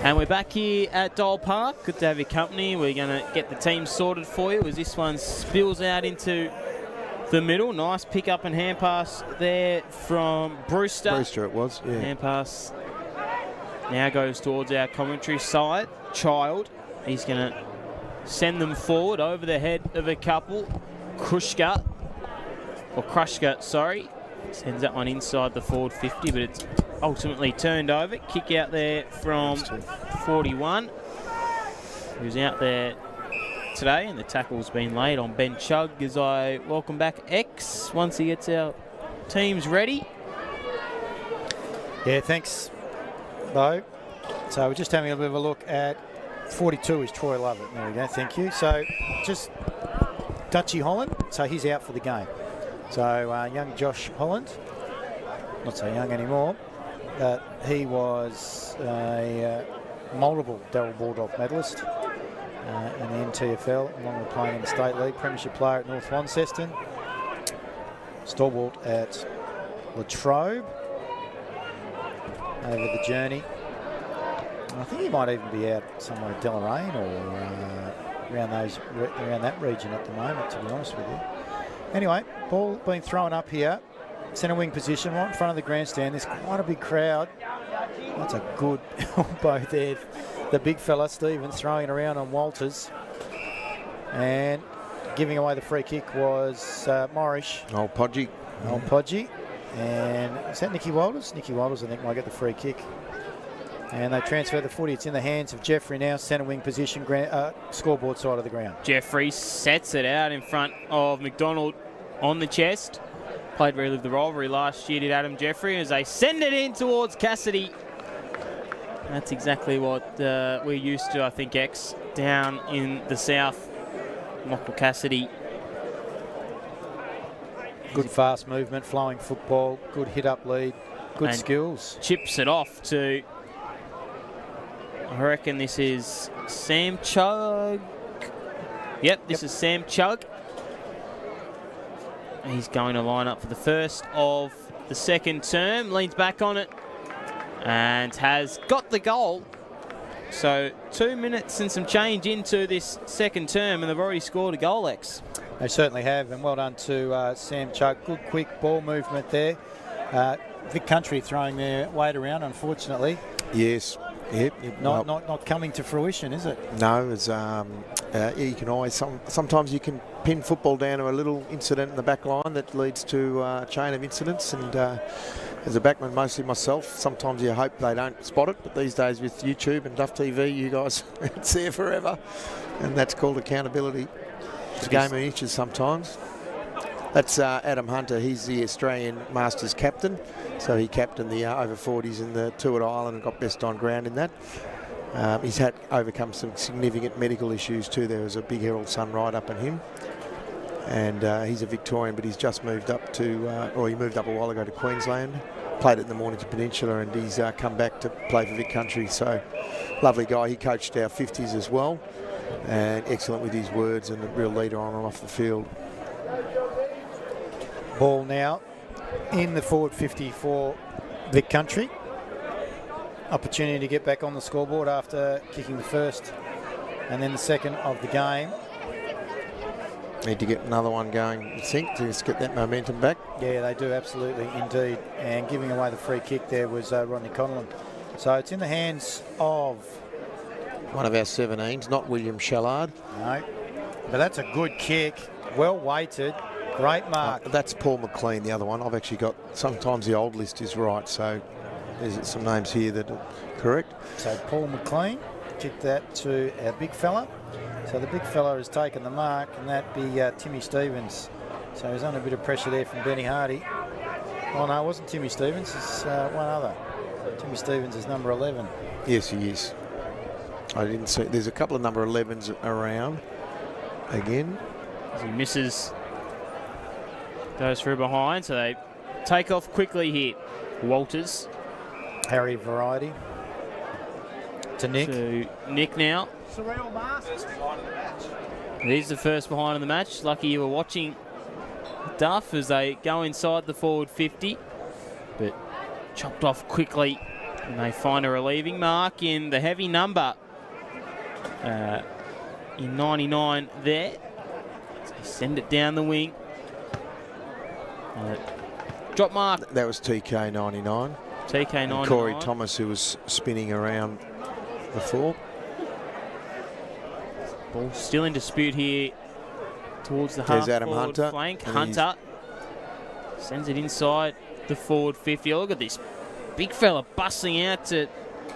And we're back here at Dole Park. Good to have your company. We're going to get the team sorted for you as this one spills out into the middle. Nice pick up and hand pass there from Brewster. Brewster it was, yeah. Hand pass now goes towards our commentary side. Child. He's going to send them forward over the head of a couple. Krushka, sorry. Sends that one inside the forward 50, but it's ultimately turned over. Kick out there from 41, who's out there today, and the tackle's been laid on Ben Chugg as I welcome back X once he gets our teams ready. Yeah, thanks, Bo. So we're just having a bit of a look at 42 is Troy Lovett. There we go, thank you. So just Dutchy Holland, so he's out for the game. So young Josh Holland, not so young anymore, but he was a multiple Darryl Baldock medalist in the NTFL, along with playing in the State League, Premiership player at North Launceston, stalwart at Latrobe over the journey. I think he might even be out somewhere at Deloraine or around that region at the moment, to be honest with you. Anyway, ball being thrown up here, centre wing position, right in front of the grandstand. There's quite a big crowd. That's a good elbow there. The big fella, Stevens, throwing it around on Walters. And giving away the free kick was Morrish. Old Podgy. Old Podgy. And is that Nicky Walters? Nicky Walters, I think, might get the free kick. And they transfer the footy. It's in the hands of Jeffrey now, centre wing position, scoreboard side of the ground. Jeffrey sets it out in front of McDonald on the chest. Played Relive the Rivalry last year, did Adam Jeffrey, as they send it in towards Cassidy. That's exactly what we're used to, I think, X, down in the south. Michael Cassidy. Good fast movement, flowing football, good hit-up lead, good and skills. Chips it off to... I reckon this is Sam Chugg. Yep, this is Sam Chugg. He's going to line up for the first of the second term. Leans back on it and has got the goal. So 2 minutes and some change into this second term, and they've already scored a goal, X. They certainly have, and well done to Sam Chugg. Good quick ball movement there. Vic Country throwing their weight around, unfortunately. Yes. Yep. Not coming to fruition, is it? No, it's you can always sometimes you can pin football down to a little incident in the back line that leads to a chain of incidents, and as a backman, mostly myself, sometimes you hope they don't spot it, but these days with YouTube and Duff TV, you guys, it's there forever, and that's called accountability. It's a game of inches sometimes. That's Adam Hunter. He's the Australian Masters captain. So he captained the over 40s in the two at Ireland and got best on ground in that. He's had overcome some significant medical issues too. There was a big Herald Sun ride up on him. And he's a Victorian, but he's just moved up to, or he moved up a while ago to Queensland. Played it in the Mornington Peninsula, and he's come back to play for Vic Country. So lovely guy. He coached our 50s as well. And excellent with his words, and a real leader on and off the field. Ball now in the forward 50 for Vic Country. Opportunity to get back on the scoreboard after kicking the first and then the second of the game. Need to get another one going, you think, to just get that momentum back? Yeah, they do, absolutely, indeed. And giving away the free kick there was Rodney Conlon. So it's in the hands of... one of our 17s, not William Shallard. No, but that's a good kick, well weighted. Great mark. That's Paul McLean, the other one. I've actually got, sometimes the old list is right, so there's some names here that are correct. So Paul McLean kicked that to our big fella. So the big fella has taken the mark, and that be Timmy Stevens. So he's under a bit of pressure there from Benny Hardy. Oh no, it wasn't Timmy Stevens, it's one other. Timmy Stevens is number 11. Yes, he is. I didn't see, there's a couple of number 11s around again. As he misses, goes through behind, so they take off quickly here. Walters. Harry Variety. To Nick. To Nick now. AFL Masters. He's the first behind in the match. Lucky you were watching Duff as they go inside the forward 50. But chopped off quickly And they find a relieving mark in the heavy number in 99 there. So they send it down the wing. Drop mark. That was TK 99. TK 99. Corey Thomas, who was spinning around before. Ball still in dispute here towards the half Adam forward Hunter. flank. Hunter sends it inside the forward 50. Oh, look at this big fella bustling out to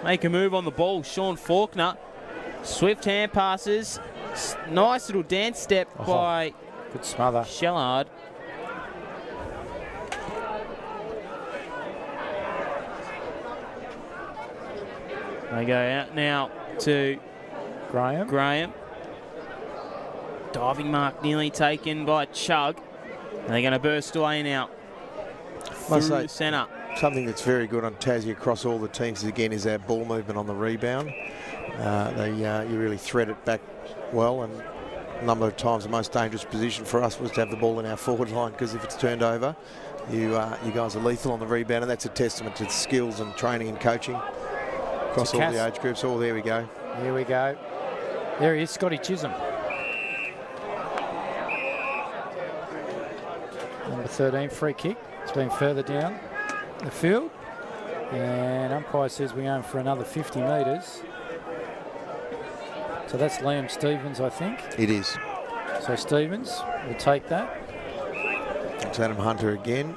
make a move on the ball. Sean Faulkner. Swift hand passes. Nice little dance step by good smother. Shellard. They go out now to Graham. Diving mark nearly taken by Chug. And they're going to burst away now. Through the centre. Something that's very good on Tassie across all the teams again is our ball movement on the rebound. You really thread it back well, and a number of times the most dangerous position for us was to have the ball in our forward line, because if it's turned over, you guys are lethal on the rebound, and that's a testament to the skills and training and coaching across all the age groups. Oh, there we go. Here we go. There he is, Scotty Chisholm. Number 13, free kick. It's been further down the field. And umpire says we're going for another 50 metres. So that's Liam Stevens, I think. It is. So Stevens will take that. It's Adam Hunter again.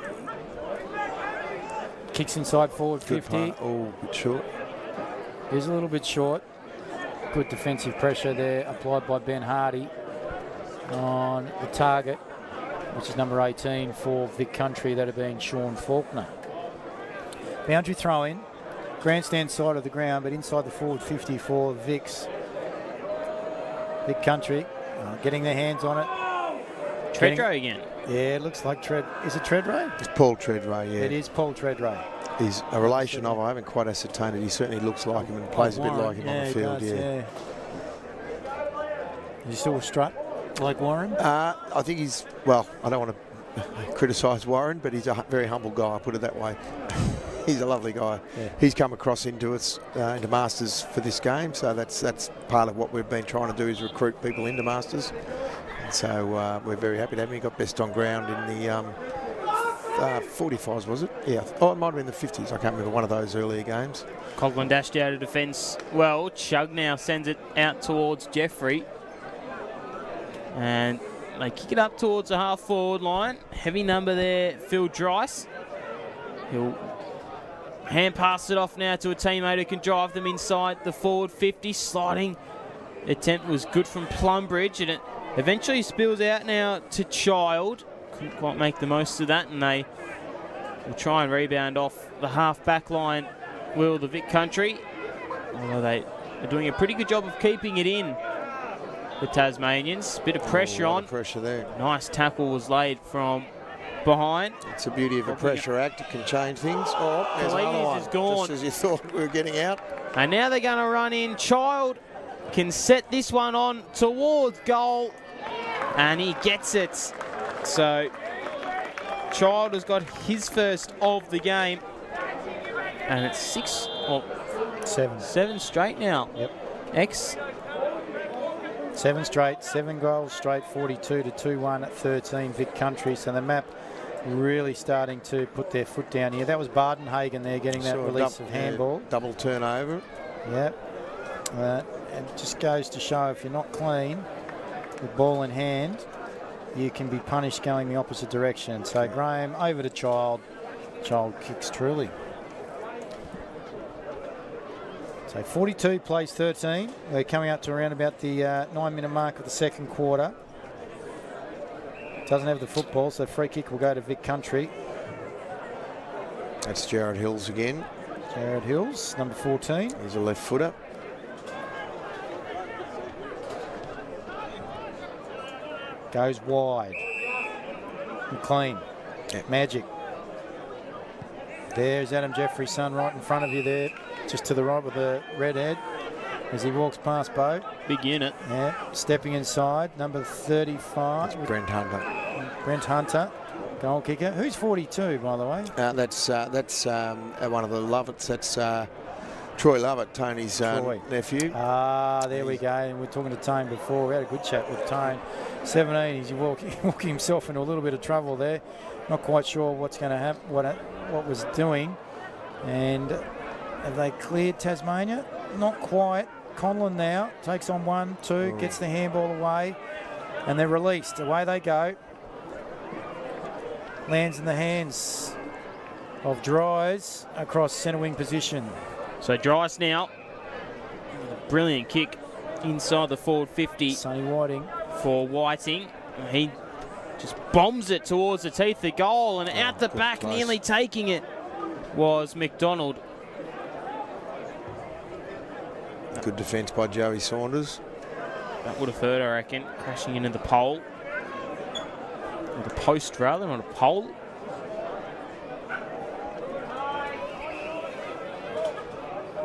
Kicks inside forward 50. Oh, bit short. He's a little bit short. Good defensive pressure there applied by Ben Hardy on the target, which is number 18 for Vic Country. That have been Sean Faulkner. Boundary throw in. Grandstand side of the ground, but inside the forward 50 for Vic Country. Getting their hands on it. Treadrow again. Yeah, it looks like Is it Treadrow? It's Paul Treadrow, yeah. It is Paul Treadrow. He's a relation of, I haven't quite ascertained it. He certainly looks like him and plays a bit like him on the field, yeah. Is he still a strut like Warren? I think he's, well, I don't want to criticise Warren, but he's a very humble guy, I'll put it that way. He's a lovely guy. Yeah. He's come across into us, into Masters for this game, so that's part of what we've been trying to do, is recruit people into Masters. And so we're very happy to have him. He got best on ground in the 45s, was it? Yeah. Oh, it might have been the 50s. I can't remember, one of those earlier games. Coghlan dashed out of defence. Well, Chug now sends it out towards Jeffrey. And they kick it up towards the half-forward line. Heavy number there, Phil Dryce. He'll hand pass it off now to a teammate who can drive them inside the forward 50. Sliding attempt was good from Plumbridge, and it eventually spills out now to Child. Couldn't quite make the most of that, and they will try and rebound off the half-back line, will the Vic Country. Although they are doing a pretty good job of keeping it in, the Tasmanians. Bit of pressure on. Pressure there. Nice tackle was laid from behind. It's the beauty of a pressure act. It can change things. Oh, there's another one. Is gone. Just as you thought we were getting out. And now they're going to run in. Child can set this one on towards goal, and he gets it. So Child has got his first of the game, and it's seven straight now. Yep. 7 straight, 7 goals straight, 42 to 2-1 at 13 Vic Country. So the map really starting to put their foot down here. That was Bardenhagen there getting that release of handball. Double turnover. Yep. And it just goes to show, if you're not clean with ball in hand, you can be punished going the opposite direction. So Graham over to Child. Child kicks truly. So 42 plays 13. They're coming up to around about the 9-minute mark of the second quarter. Doesn't have the football, so free kick will go to Vic Country. That's Jared Hills again. Jared Hills, number 14. He's a left footer. Goes wide. McLean. Yep. Magic. There's Adam Jeffrey's son right in front of you there. Just to the right with the red head as he walks past Bo. Big unit. Yeah, stepping inside, number 35. That's Brent Hunter. Brent Hunter, goal kicker. Who's 42, by the way? That's one of the Lovetts. That's Troy Lovett, Tony's nephew. There we go. And we're talking to Tone before. We had a good chat with Tone. 17, he's walking himself into a little bit of trouble there. Not quite sure what's going to happen, what was doing. And have they cleared Tasmania? Not quite. Conlon now takes on 1, 2, gets the handball away, and they're released. Away they go. Lands in the hands of Dries across centre wing position. So Dries now, brilliant kick inside the forward 50. Sonny Whiting. For Whiting. He just bombs it towards the teeth of the goal, and out the back, close. nearly taking it, was McDonald. Good defence by Joey Saunders. That would have hurt, I reckon, crashing into the pole. Or the post, rather, not a pole.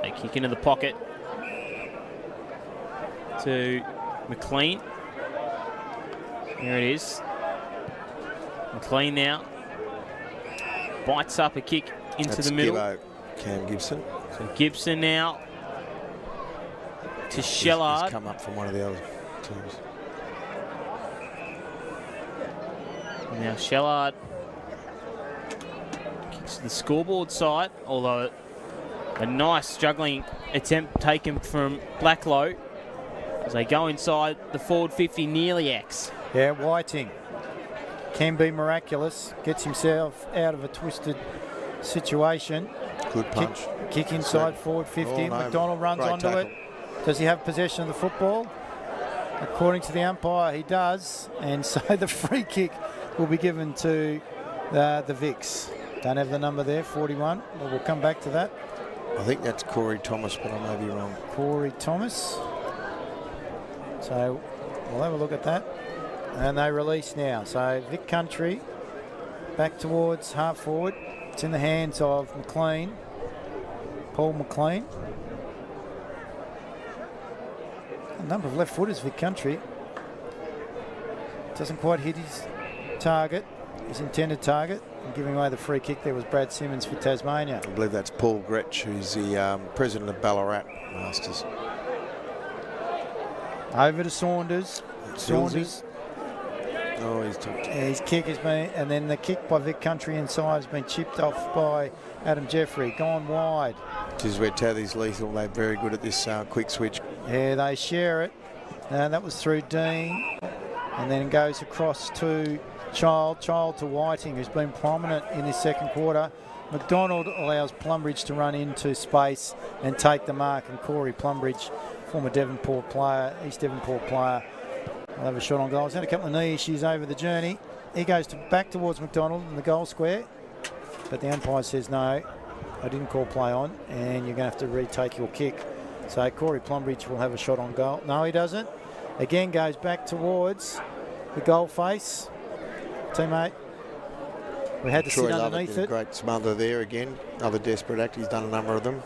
They kick into the pocket to McLean. There it is. McLean now bites up a kick into the middle. Gibbo, Cam Gibson. So Gibson now to Shellard. He's come up from one of the other teams. Now Shellard kicks to the scoreboard side, although a nice struggling attempt taken from Blacklow as they go inside the forward 50, nearly X. Yeah, Whiting can be miraculous. Gets himself out of a twisted situation. Good punch. Kick inside forward 50. Oh, no. McDonald runs Great onto tackle. it. Does he have possession of the football? According to the umpire, he does. And so the free kick will be given to the Vicks. Don't have the number there, 41, but we'll come back to that. I think that's Corey Thomas, but I may be wrong. Corey Thomas. So we'll have a look at that. And they release now. So Vic Country back towards half forward. It's in the hands of McLean, Paul McLean. A number of left footers, Vic Country. Doesn't quite hit his target, his intended target. And giving away the free kick there was Brad Simmons for Tasmania. I believe that's Paul Gretsch, who's the president of Ballarat Masters. Over to Saunders. Saunders. Oh, he's took. His kick has been, and then the kick by Vic Country inside has been chipped off by Adam Jeffrey. Gone wide. This is where Tathy's lethal. They're very good at this quick switch. Yeah, they share it. And that was through Dean. And then it goes across to Child to Whiting, who's been prominent in this second quarter. McDonald allows Plumbridge to run into space and take the mark. And Corey Plumbridge, former Devonport player, East Devonport player, will have a shot on goal. He's had a couple of knee issues over the journey. He goes back towards McDonald in the goal square. But the umpire says, no, I didn't call play on, and you're going to have to retake your kick. So Corey Plumbridge will have a shot on goal. No, he doesn't. Again, goes back towards the goal face. Teammate. We had to Troy sit Lovett underneath did a it. great smother there again. Another desperate act. He's done a number of them.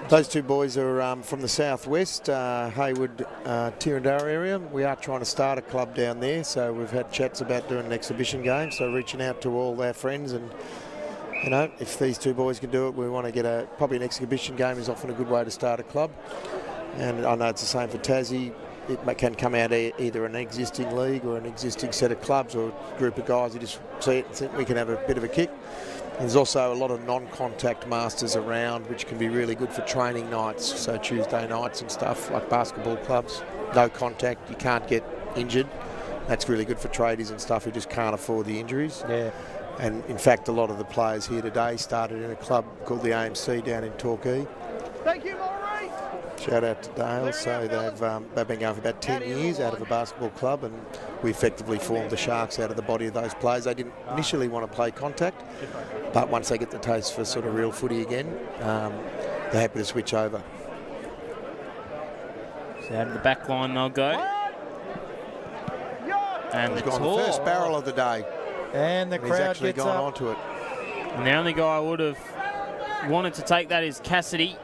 Those two boys are from the southwest, Hayward, Tirrandara area. We are trying to start a club down there, so we've had chats about doing an exhibition game. So reaching out to all our friends, and you know, if these two boys can do it, we want to get probably an exhibition game is often a good way to start a club. And I know it's the same for Tassie. It can come out either an existing league or an existing set of clubs or a group of guys who just see it and think we can have a bit of a kick. There's also a lot of non-contact masters around, which can be really good for training nights, so Tuesday nights and stuff, like basketball clubs. No contact, you can't get injured. That's really good for tradies and stuff who just can't afford the injuries. Yeah. And in fact, a lot of the players here today started in a club called the AMC down in Torquay. Thank you, Maurice. Shout out to Dale. So they've been going for about 10 years out of a basketball club, and we effectively formed the Sharks out of the body of those players. They didn't initially want to play contact, but once they get the taste for sort of real footy again, they're happy to switch over. So out of the back line they'll go. And He's the gone the first barrel of the day. And the He's crowd actually gets gone up. onto it. And the only guy I would have wanted to take that is Cassidy.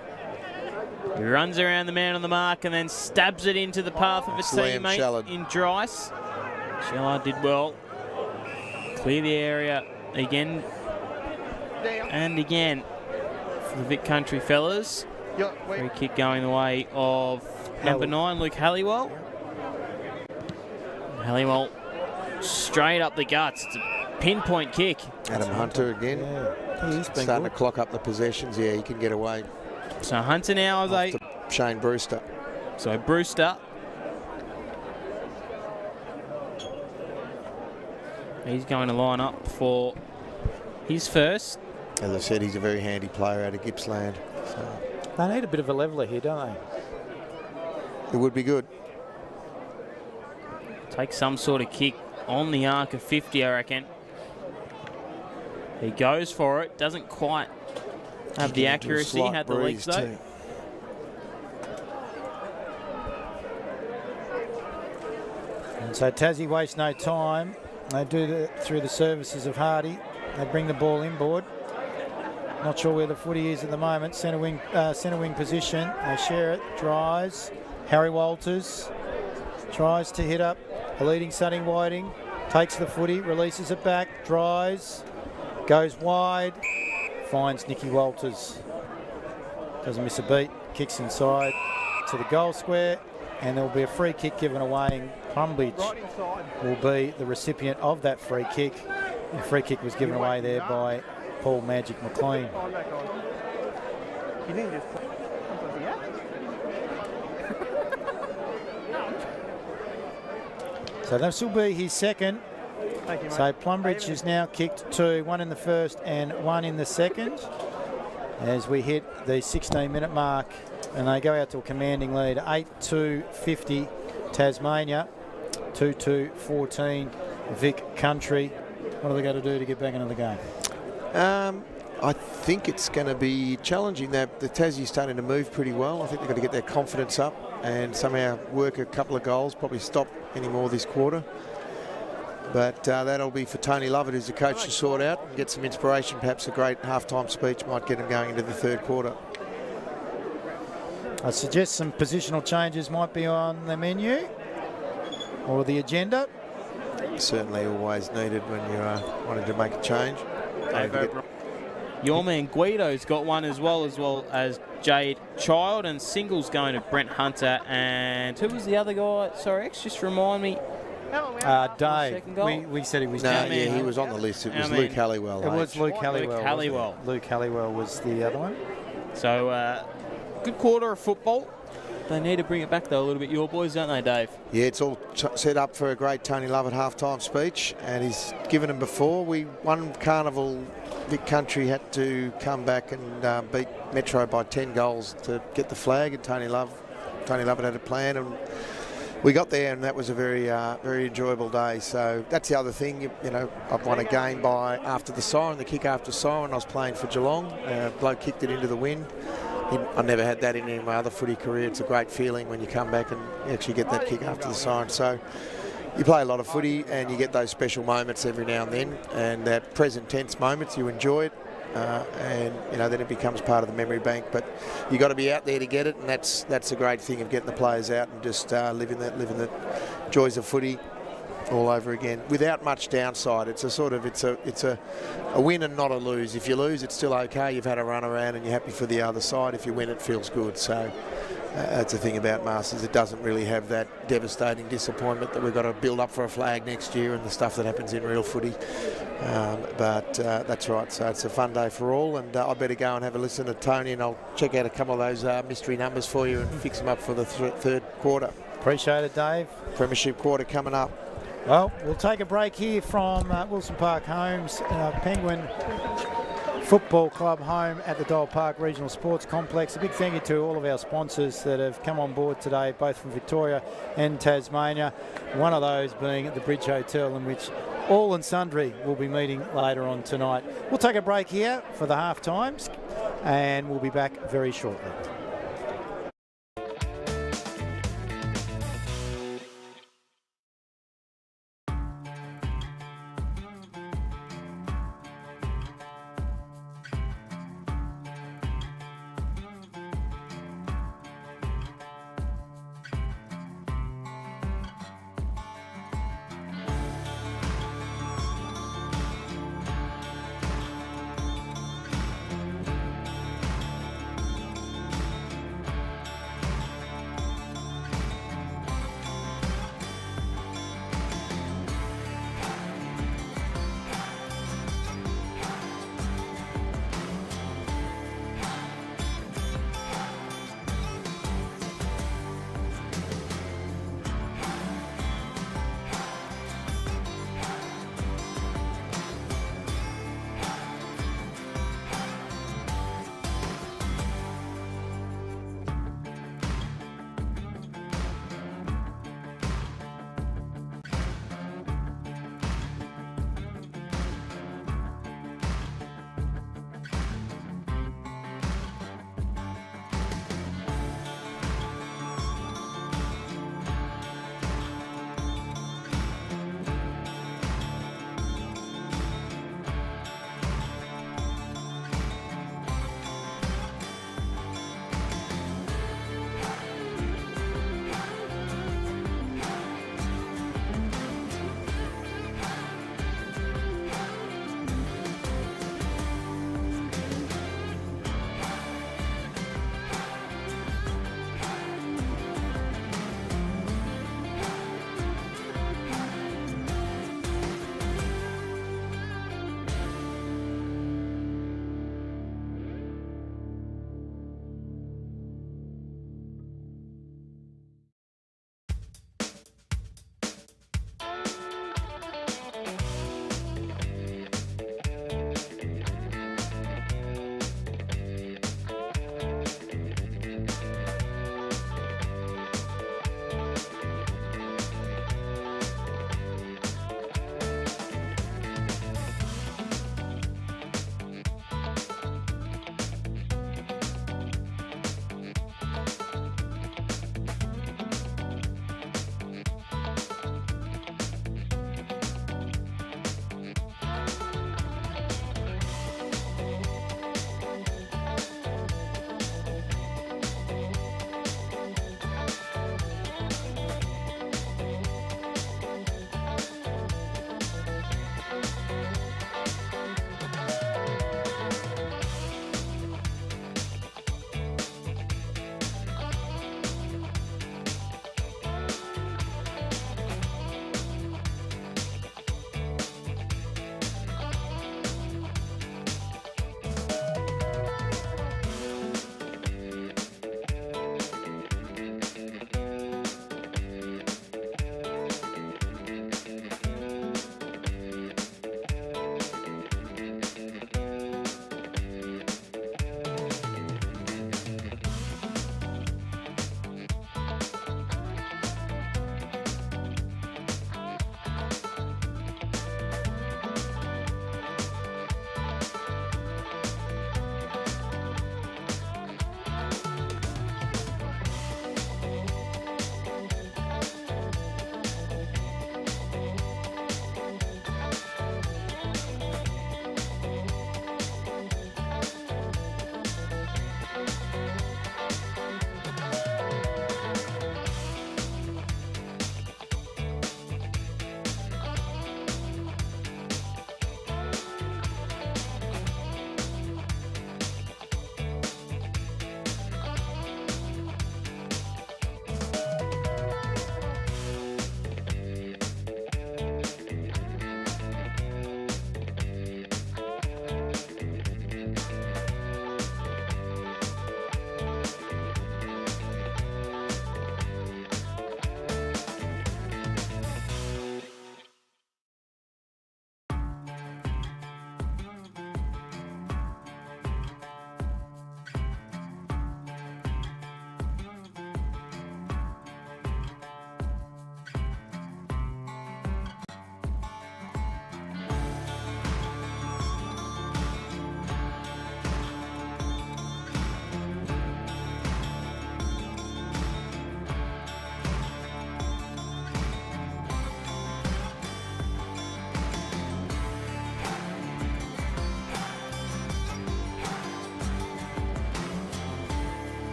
He runs around the man on the mark and then stabs it into the path of his Liam teammate Shallard. in Dries. Shallard did well. Clear the area again and again for the Vic Country fellas. Free kick going the way of number 9, Luke Halliwell. Halliwell straight up the guts. It's a pinpoint kick. Adam Hunter again. Yeah. He's been starting good. to clock up the possessions. Yeah, he can get away. So Hunter now is a... Shane Brewster. So Brewster. He's going to line up for his first. As I said, he's a very handy player out of Gippsland. So They need a bit of a leveller here, don't they? it would be good. Take some sort of kick on the arc of 50, I reckon. He goes for it. Doesn't quite have the accuracy. Had the legs though. Too. And so Tassie waste no time. They do through the services of Hardy. They bring the ball inboard. Not sure where the footy is at the moment. Centre wing position. They share it. Dries. Harry Walters tries to hit up a leading Sonny Whiting. Takes the footy, releases it back. Dries. Goes wide. Finds Nicky Walters. Doesn't miss a beat. Kicks inside to the goal square. And there will be a free kick given away, and Crumbridge will be the recipient of that free kick. The free kick was given away there by Paul Magic McLean. So this will be his second. So Plumbridge has now kicked 2, 1 in the first and 1 in the second, as we hit the 16-minute mark, and they go out to a commanding lead, 8-2-50 Tasmania, 2-2-14 Vic Country. What are they going to do to get back into the game? I think it's going to be challenging. The Tassie's starting to move pretty well. I think they've got to get their confidence up and somehow work a couple of goals, probably stop any more this quarter. But that'll be for Tony Lovett, who's the coach, to sort out and get some inspiration. Perhaps a great half-time speech might get him going into the third quarter. I suggest some positional changes might be on the menu or the agenda. Certainly always needed when you're wanting to make a change. Your man Guido's got one as well as Jade Child, and singles going to Brent Hunter. And who was the other guy? Sorry, X, just remind me. Dave. We said he was. No, yeah, he was on the list. It was Luke Halliwell. It was Luke Halliwell. Luke Halliwell was the other one. So good quarter of football. They need to bring it back though a little bit, your boys, don't they, Dave? Yeah, it's all set up for a great Tony Lovett half-time speech, and he's given them before. We won Carnival. Vic Country had to come back and beat Metro by 10 goals to get the flag, and Tony Lovett had a plan, and we got there, and that was a very enjoyable day. So that's the other thing. You know, I've won a game by after the siren, the kick after siren. I was playing for Geelong. Bloke kicked it into the wind. I never had that in any of my other footy career. It's a great feeling when you come back and you actually get that kick after the siren. So you play a lot of footy and you get those special moments every now and then, and that present tense moments, you enjoy it. And you know, then it becomes part of the memory bank. But you got to be out there to get it, and that's a great thing of getting the players out and just living the joys of footy all over again without much downside. It's a win and not a lose. If you lose, it's still okay. You've had a run around and you're happy for the other side. If you win, it feels good. So that's the thing about Masters. It doesn't really have that devastating disappointment that we've got to build up for a flag next year and the stuff that happens in real footy. But that's right. So it's a fun day for all, and I better go and have a listen to Tony, and I'll check out a couple of those mystery numbers for you and fix them up for the third quarter. Appreciate it, Dave. Premiership quarter coming up. Well, we'll take a break here from Wilson Park Homes, Penguin Football Club home at the Dole Park Regional Sports Complex. A big thank you to all of our sponsors that have come on board today, both from Victoria and Tasmania. One of those being at the Bridge Hotel, in which all and sundry will be meeting later on tonight. We'll take a break here for the half times, and we'll be back very shortly.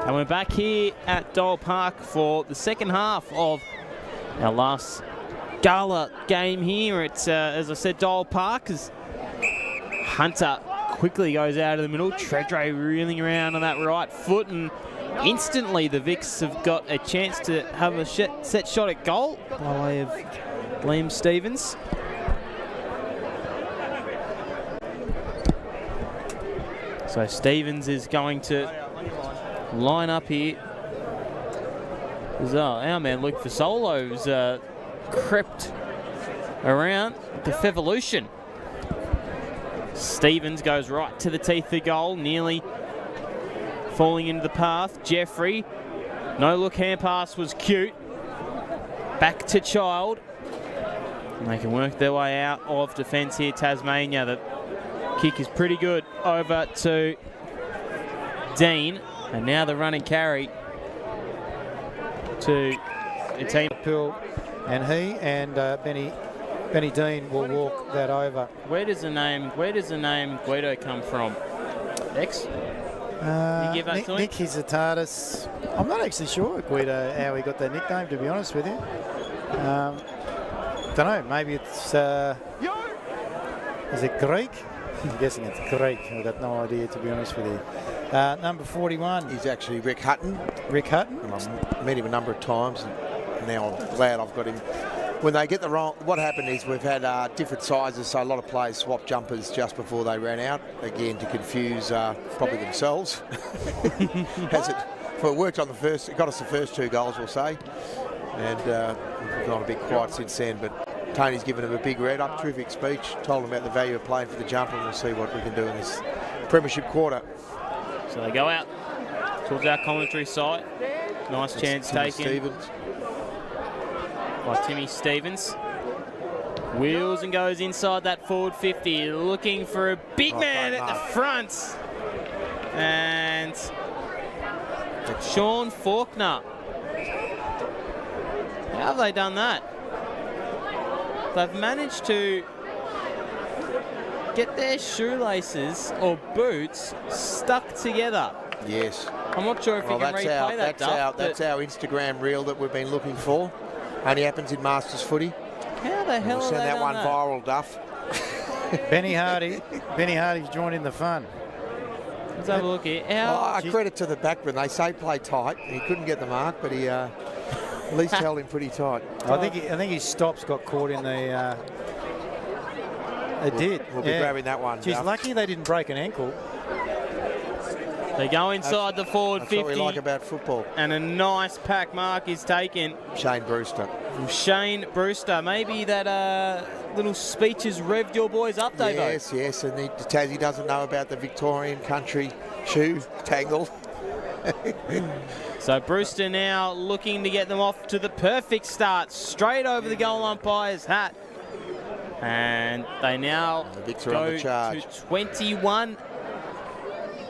And we're back here at Dole Park for the second half of our last gala game here. It's, as I said, Dole Park, as Hunter quickly goes out of the middle. Treadray reeling around on that right foot, and instantly the Vics have got a chance to have a set shot at goal by way of Liam Stevens. So Stevens is going to line up here. Our man Luke Fasolo's crept around the Fevolution. Stevens goes right to the teeth of goal, nearly falling into the path. Jeffrey, no look hand pass was cute. Back to Child. And they can work their way out of defence here, Tasmania. The kick is pretty good over to Dean. And now the run and carry to the team. And he and Benny Dean will walk that over. Where does the name Guido come from? X? Can you give that to him? Nick Hizatatis. I'm not actually sure, Guido, how he got that nickname, to be honest with you. Don't know, maybe it's... is it Greek? I'm guessing it's Greek. I've got no idea, to be honest with you. Number 41. He's actually Rick Hutton. Rick Hutton. And I've met him a number of times, and now I'm glad I've got him. When they get the wrong, what happened is we've had different sizes, so a lot of players swap jumpers just before they ran out, again to confuse probably themselves. It worked on the first, it got us the first 2 goals, we'll say, and we've gone a bit quiet since then, but Tony's given him a big read up, terrific speech, told him about the value of playing for the jumper, and we'll see what we can do in this premiership quarter. So they go out towards our commentary side. Nice chance taken Stevens. By Timmy Stevens. Wheels and goes inside that forward 50, looking for a big man at the front. And Sean Faulkner. How have they done that? They've managed to get their shoelaces or boots stuck together. Yes. I'm not sure if you can replay that, that's our Instagram reel that we've been looking for. Only happens in Masters footy. How the hell we'll send that one viral, Duff. Benny Hardy's joined in the fun. Let's have a look here. Credit to the backman. They say play tight. He couldn't get the mark, but he at least held him pretty tight. I think his stops got caught in the... We'll be grabbing that one. She's lucky they didn't break an ankle. They go inside the forward 50. That's what we like about football. And a nice pack mark is taken. Shane Brewster. Maybe that little speech has revved your boys up, Davo. Yes, and Tassie doesn't know about the Victorian country shoe tangle. So Brewster now looking to get them off to the perfect start, straight over the goal umpire's hat. And they now go to 21.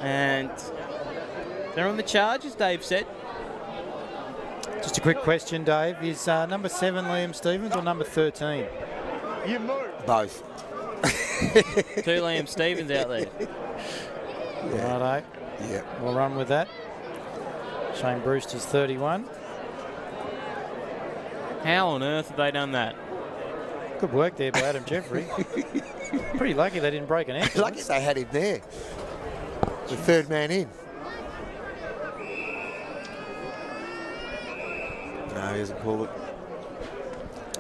And they're on the charge, as Dave said. Just a quick question, Dave. Is number 7 Liam Stevens or number 13? You move. Both. 2 Liam Stevens out there. Yeah. Righto. Yeah. We'll run with that. Shane Brewster's 31. How on earth have they done that? Good work there by Adam Jeffrey. Pretty lucky they didn't break an ankle. Lucky they had him there. The third man in. No, he hasn't called it.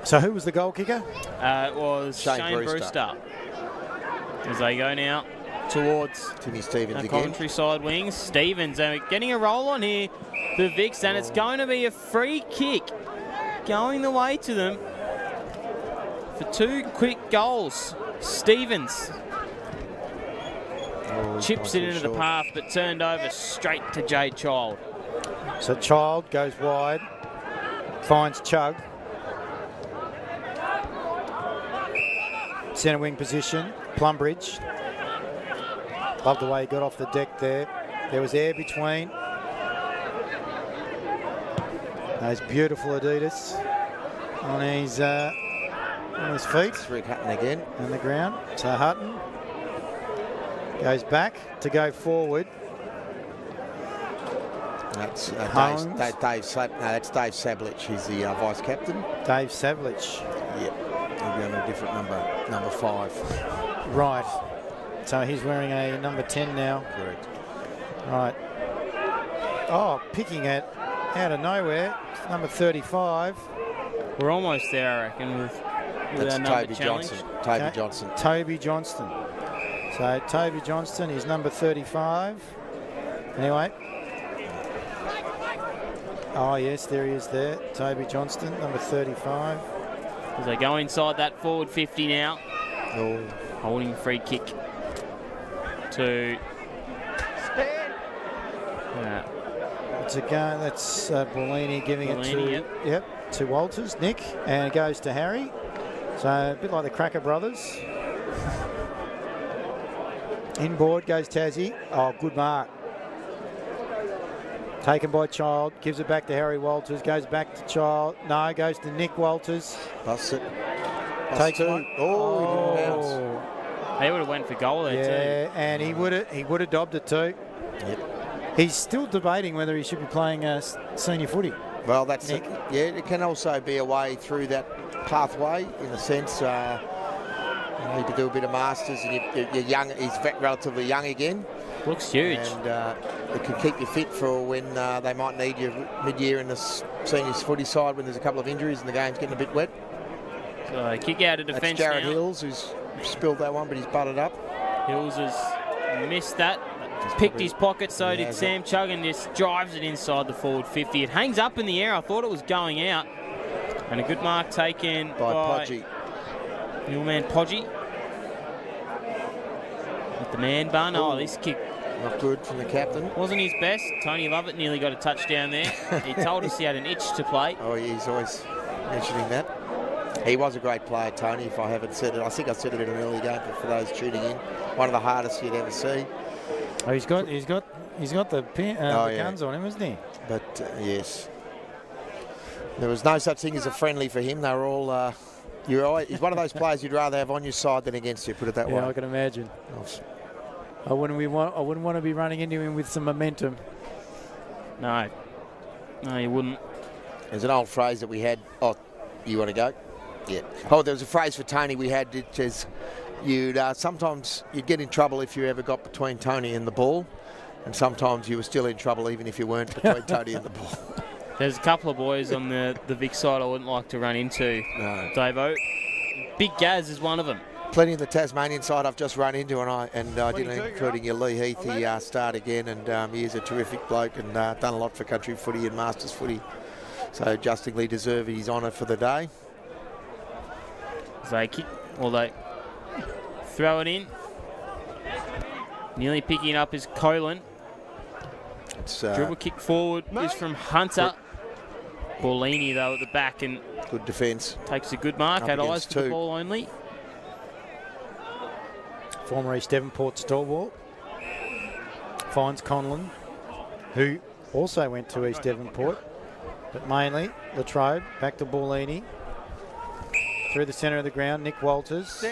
So who was the goal kicker? It was Shane Brewster. As they go now towards Timmy Stevens again. Commentary side wings. Stevens getting a roll on here, the Vics, and it's going to be a free kick going the way to them for 2 quick goals. Stevens chips it into the path, but turned over straight to Jade Child. So Child goes wide, finds Chug. Centre wing position, Plumbridge. Love the way he got off the deck there. There was air between. Those beautiful Adidas on his feet. It's Rick Hutton again. On the ground. So Hutton goes back to go forward. That's Holmes. That's Dave Sablich. He's the vice captain. Dave Savlich. Yep. He'll be on a different number 5. Right. So he's wearing a number 10 now. Correct. Right. Oh, picking it out of nowhere. It's number 35. We're almost there, I reckon, with That's our number Toby challenge. Johnson. Toby Johnson. Toby Johnston. So Toby Johnston is number 35. Anyway. Oh, yes, there he is there. Toby Johnston, number 35. As they go inside that forward 50 now. Oh. Holding free kick to... It's a go. That's Burnie giving it to... Yep. To Walters, Nick. And it goes to Harry. So a bit like the Cracker Brothers. Inboard goes Tassie. Oh, good mark. Taken by Child, gives it back to Harry Walters, goes back to Child. No, goes to Nick Walters. Busts it. Takes 2. one. He didn't bounce. They would have went for goal there too. Yeah, and he would have dobbed it too. Yep. He's still debating whether he should be playing senior footy. Well, that's Nick. it can also be a way through that pathway in the sense you need to do a bit of Masters and you're young. He's relatively young again. Looks huge. And it can keep you fit for when they might need you mid-year in the seniors footy side when there's a couple of injuries and the game's getting a bit wet. So kick out of defence That's Jared now. Hills who's spilled that one, but he's butted up. Hills has missed that. Picked his pocket, so Yeah, did Sam Chugg, and just drives it inside the forward 50. It hangs up in the air. I thought it was going out. And a good mark taken By Podgy. Newman Podgy. With the man bun. Oh, this kick Not good from the captain. wasn't his best. Tony Lovett nearly got a touchdown there. He told us he had an itch to play. Oh, yeah, he's always mentioning that. He was a great player, Tony, if I haven't said it. I think I said it in an early game, but for those tuning in, one of the hardest you'd ever see. Oh, he's got the guns on him, isn't he? But yes, there was no such thing as a friendly for him. They were all. He's one of those players you'd rather have on your side than against you. Put it that way. Yeah, I can imagine. I wouldn't want to be running into him with some momentum. No, you wouldn't. There's an old phrase that we had. Oh, you want to go? Yeah. Oh, there was a phrase for Tony we had, which is sometimes you'd get in trouble if you ever got between Tony and the ball, and sometimes you were still in trouble even if you weren't between Tony and the ball. There's a couple of boys on the Vic side I wouldn't like to run into, No. Davo. Big Gaz is one of them. Plenty of the Tasmanian side I've just run into, and I didn't, including your Lee Heath. He start again, and he is a terrific bloke and done a lot for country footy and Masters footy. So justly deserve his honour for the day. They kick, or they throw it in. Nearly picking it up is Colin. It's Dribble kick forward is from Hunter. Paulini though at the back and good defence. takes a good mark. Up Had eyes against for the two. ball only. Former East Devonport stalwart finds Conlon, who also went to East Devonport, but mainly Latrobe, back to Paulini. Through the centre of the ground, Nick Walters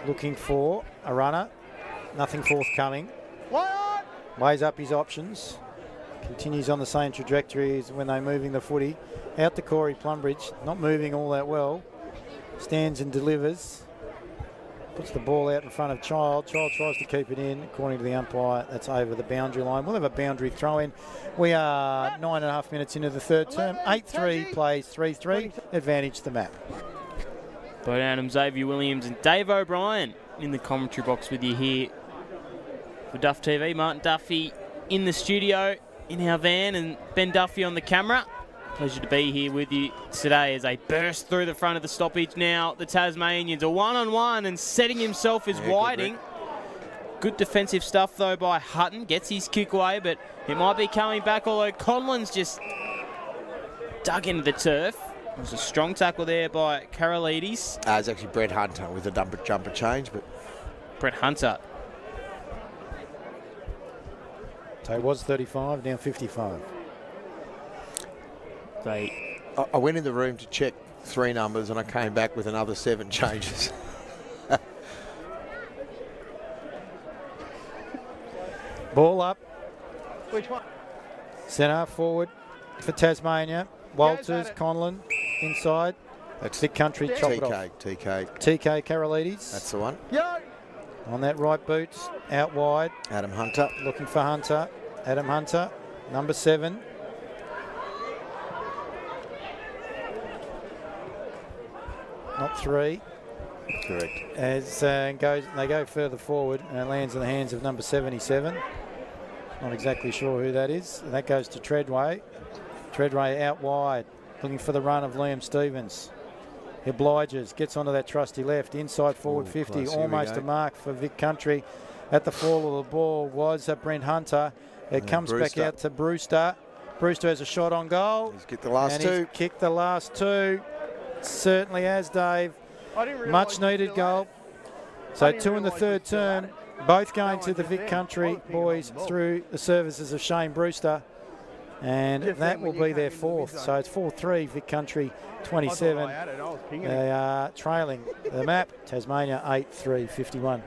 looking for a runner. Nothing forthcoming. Weighs up his options. Continues on the same trajectory as when they're moving the footy. Out to Corey Plumbridge, not moving all that well. Stands and delivers. Puts the ball out in front of Child. Child tries to keep it in. According to the umpire, that's over the boundary line. We'll have a boundary throw in. We are 9.5 minutes into the third term. 8-3 plays 3-3. Advantage the map. Bud Adams, Xavier Williams and Dave O'Brien in the commentary box with you here for Duff TV. Martin Duffy in the studio in our van and Ben Duffy on the camera. Pleasure to be here with you today as they burst through the front of the stoppage. Now the Tasmanians are one-on-one and setting himself as Whiting. Good defensive stuff though by Hutton. Gets his kick away, but it might be coming back, although Conlon's just dug into the turf. There's a strong tackle there by Karolides. It's actually Brett Hunter with a jumper change, but Brett Hunter. So it was 35, now 55. I went in the room to check 3 numbers and I came back with another 7 changes. Ball up. Which one? Centre forward for Tasmania. Walters, Conlon, inside. That's Vic Country, chop it off. TK Karolides. That's the one. On that right boot, out wide. Adam Hunter. Looking for Hunter. Adam Hunter, number 7. Not 3. Correct. As they go further forward and it lands in the hands of number 77. Not exactly sure who that is. That goes to Treadway. Treadway out wide, looking for the run of Liam Stevens. He obliges, gets onto that trusty left, inside forward 50, almost a mark for Vic Country. At the fall of the ball was Brent Hunter. It comes back out to Brewster. Brewster has a shot on goal. He's kicked the last two. He's kicked the last 2. Certainly has, Dave. Much needed goal. So 2 in the third term, both going to the Vic Country boys through the services of Shane Brewster. And that will be their 4th. So it's 4-3, Vic Country 27. They are trailing the map. Tasmania 8-3, 51.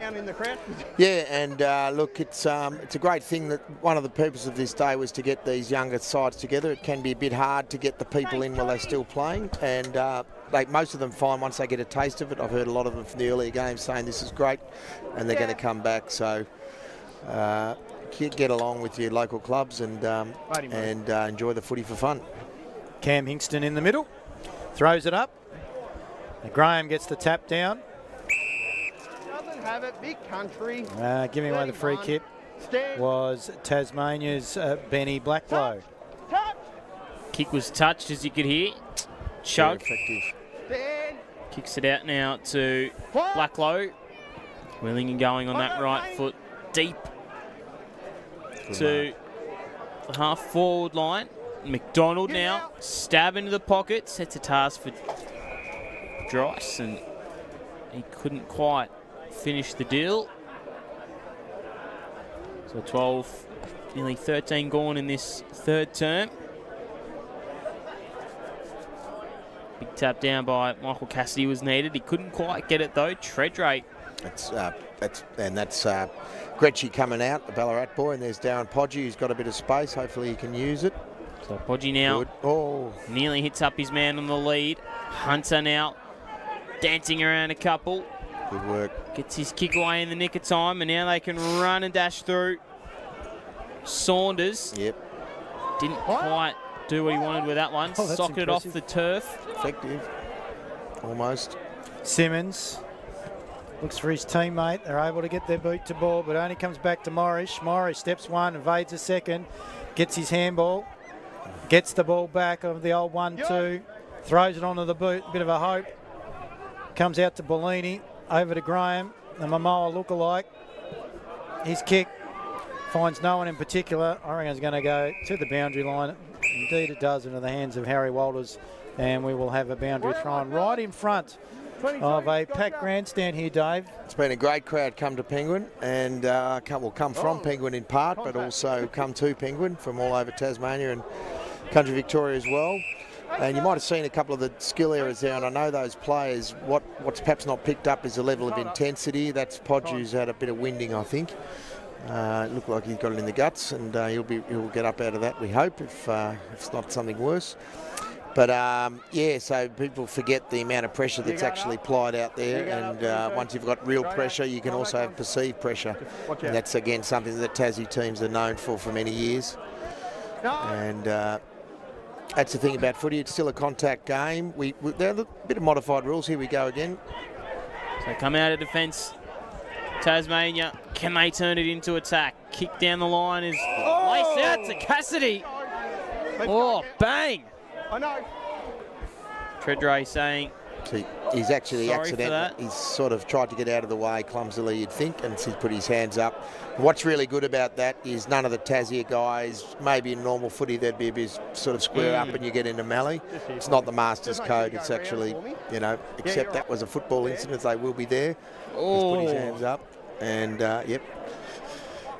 Yeah, and look, it's a great thing that one of the purposes of this day was to get these younger sides together. It can be a bit hard to get the people in while they're still playing, and most of them find once they get a taste of it. I've heard a lot of them from the earlier games saying this is great, and they're going to come back. So get along with your local clubs and enjoy the footy for fun. Cam Hingston in the middle, throws it up. And Graham gets the tap down. Doesn't have it, Big Country. Giving away the free kick was Tasmania's Benny Blacklow. Kick was touched, as you could hear. Chug. Effective. Kicks it out now to Blacklow. Willing and going on that right foot deep to the half forward line. McDonald now stab into the pocket, sets a task for Dross, and he couldn't quite finish the deal. So 12, nearly 13 gone in this third term. Big tap down by Michael Cassidy was needed. He couldn't quite get it though. Treadway. That's Gretchy coming out, the Ballarat boy, and there's Darren Podgy, who's got a bit of space. Hopefully he can use it. So Podgy now nearly hits up his man on the lead. Hunter now dancing around a couple. Good work. Gets his kick away in the nick of time, and now they can run and dash through. Saunders. Yep. Didn't quite do what he wanted with that one. Socked it off the turf. Effective. Almost. Simmons looks for his teammate. They're able to get their boot to ball, but only comes back to Morris. Morris steps 1, evades a second, gets his handball, gets the ball back of the old 1-2, throws it onto the boot, bit of a hope. Comes out to Bellini, over to Graham, the Momoa lookalike. His kick finds no one in particular. I reckon it's going to go to the boundary line. Indeed it does, into the hands of Harry Walters, and we will have a boundary thrown right in front of a packed grandstand here, Dave. It's been a great crowd come to Penguin, and come from Penguin in part, but also come to Penguin from all over Tasmania and Country Victoria as well. And you might have seen a couple of the skill areas there, and I know those players, what's perhaps not picked up is the level of intensity. That's Podge, who's had a bit of winding, I think. It looked like he's got it in the guts, and he'll get up out of that, we hope, if it's not something worse. But so people forget the amount of pressure that's actually applied out there, and once you've got real pressure, you can also have perceived pressure, and that's again something that Tassie teams are known for many years. And that's the thing about footy; it's still a contact game. There are a bit of modified rules. Here we go again. So come out of defence, Tasmania. Can they turn it into attack? Kick down the line is laced out to Cassidy. Oh, bang! I know. Treadway saying he's actually sorry accidental. He's sort of tried to get out of the way clumsily, you'd think, and he's put his hands up. What's really good about that is none of the Tassie guys, maybe in normal footy, there'd be a bit sort of square up and you get into melee. It's not the Masters code. It's actually, except that was a football incident, they will be there. He's put his hands up, and yep.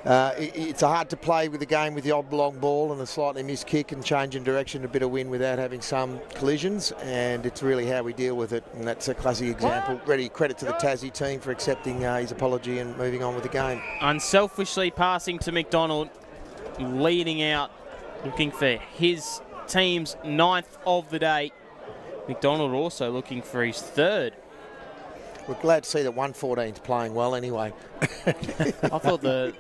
It's hard to play with the game with the odd long ball and a slightly missed kick and change in direction, a bit of wind without having some collisions, and it's really how we deal with it, and that's a classic example. Really credit to the Tassie team for accepting his apology and moving on with the game. Unselfishly passing to McDonald, leading out looking for his team's 9th of the day. McDonald also looking for his 3rd. We're glad to see that 114's playing well anyway. I thought the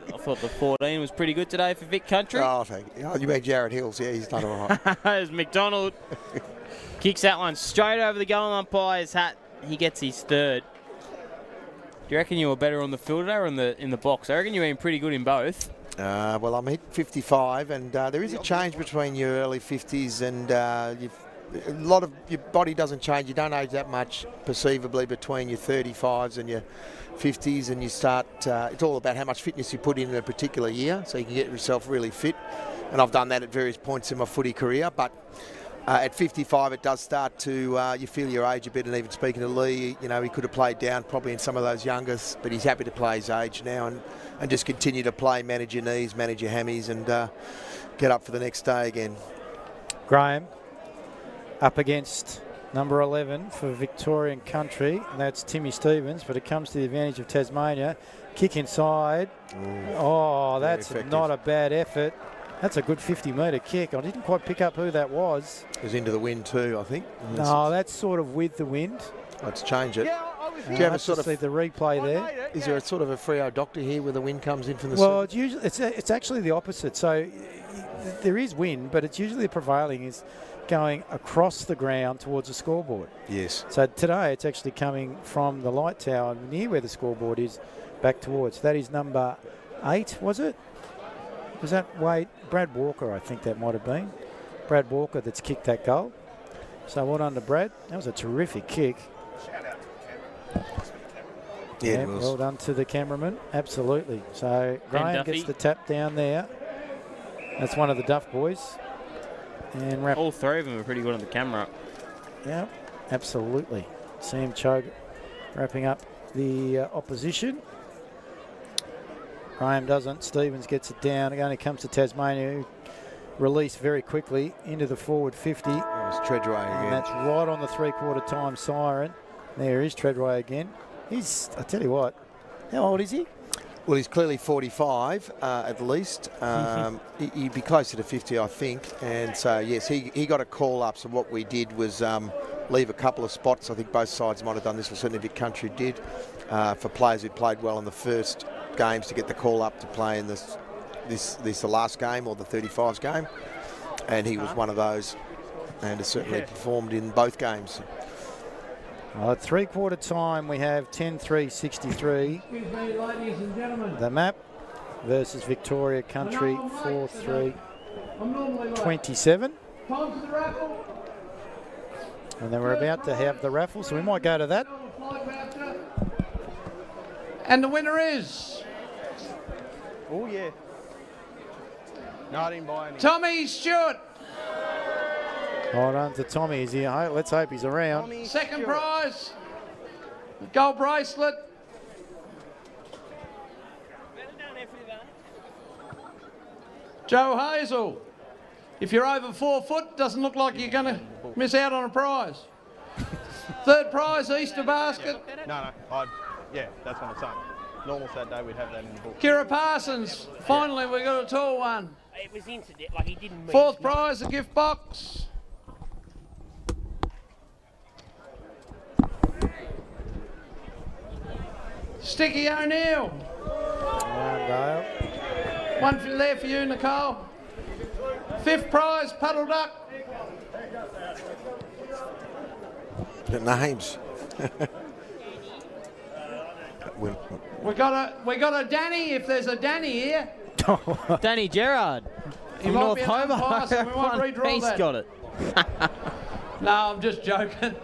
14 was pretty good today for Vic Country. Oh, thank you. Oh, you mean Jared Hills? Yeah, he's done all right. As McDonald kicks that one straight over the goal umpire's hat. He gets his 3rd. Do you reckon you were better on the field today or in the box? I reckon you were pretty good in both. Well, I'm hit 55, and there is a change between your early 50s and a lot of your body doesn't change. You don't age that much perceivably between your 35s and your 50s, and you start. It's all about how much fitness you put in a particular year, so you can get yourself really fit. And I've done that at various points in my footy career, but at 55 it does start to you feel your age a bit. And even speaking to Lee, you know, he could have played down probably in some of those youngers, but he's happy to play his age now and just continue to play, manage your knees, manage your hammies, and get up for the next day again. Graham up against number 11 for Victorian Country, and that's Timmy Stevens, but it comes to the advantage of Tasmania. Kick inside. Oh, that's not a bad effort. That's a good 50-metre kick. I didn't quite pick up who that was. It was into the wind too, I think. No, that's sort of with the wind. Let's change it. Yeah, I was Do you have a sort of see the replay there? Is there a sort of a Freo doctor here where the wind comes in from the Well, it's usually it's actually the opposite. So there is wind, but it's usually the prevailing is going across the ground towards the scoreboard. Yes. So today it's actually coming from the light tower near where the scoreboard is back towards. That is number 8, was it? Was that Brad Walker, I think that might have been. Brad Walker that's kicked that goal. So well done to Brad. That was a terrific kick. Yeah, it was. Well done to the cameraman. Absolutely. So Graham gets the tap down there. That's one of the Duff boys. And all 3 of them are pretty good on the camera. Yeah, absolutely. Sam Chogue wrapping up the opposition. Graham doesn't. Stevens gets it down. It only comes to Tasmania, who release very quickly into the forward 50. It was Treadway again. And that's right on the 3/4 time siren. There is Treadway again. He's, I tell you what, how old is he? Well, he's clearly 45 at least. He'd be closer to 50, I think. And so, yes, he got a call up. So what we did was leave a couple of spots. I think both sides might have done this, or certainly Vic Country did, for players who played well in the first games to get the call up to play in the last game or the 35s game. And he was one of those, and has certainly performed in both games. Well, at 3/4 time, we have 10-3-63. Excuse me, ladies and gentlemen. The map versus Victoria Country 4-3-27. Time for the raffle. And then we're about to have the raffle, so we might go to that. And the winner is Oh, yeah. No, I didn't buy any. Tommy Stewart. Hold on to Tommy. Is he? Let's hope he's around. Tommy Second Stewart. prize, gold bracelet. Joe Hazel. If you're over 4 foot, doesn't look like you're going to miss out on a prize. Third prize, Easter basket. No, yeah, that's what I'm saying. Normal Saturday, we'd have that in the book. Kira Parsons. Finally, we got a tall one. It was incident, like he didn't move. Fourth prize, a gift box. Sticky O'Neill. One there for you, Nicole. Fifth prize, Puddle Duck. The names. We got a Danny, if there's a Danny here. Danny Gerard He from might North be an Hobart. umpire, so we won't redraw He's that. got it. No, I'm just joking.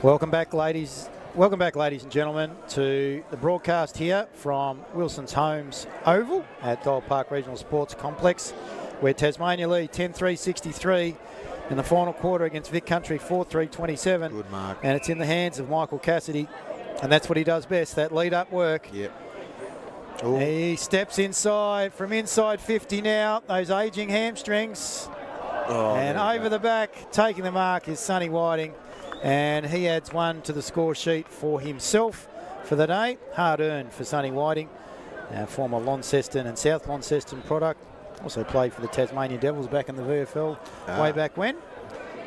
Welcome back, ladies. Welcome back, ladies and gentlemen, to the broadcast here from Wilson's Homes Oval at Dole Park Regional Sports Complex, where Tasmania lead 10-3-63 in the final quarter against Vic Country 4-3-27. Good mark. And it's in the hands of Michael Cassidy, and that's what he does best, that lead-up work. Yep. Ooh. He steps inside, from inside 50 now, those ageing hamstrings. And over the back, taking the mark is Sonny Whiting. And he adds one to the score sheet for himself for the day. Hard earned for Sonny Whiting, former Launceston and South Launceston product. Also played for the Tasmanian Devils back in the VFL way back when.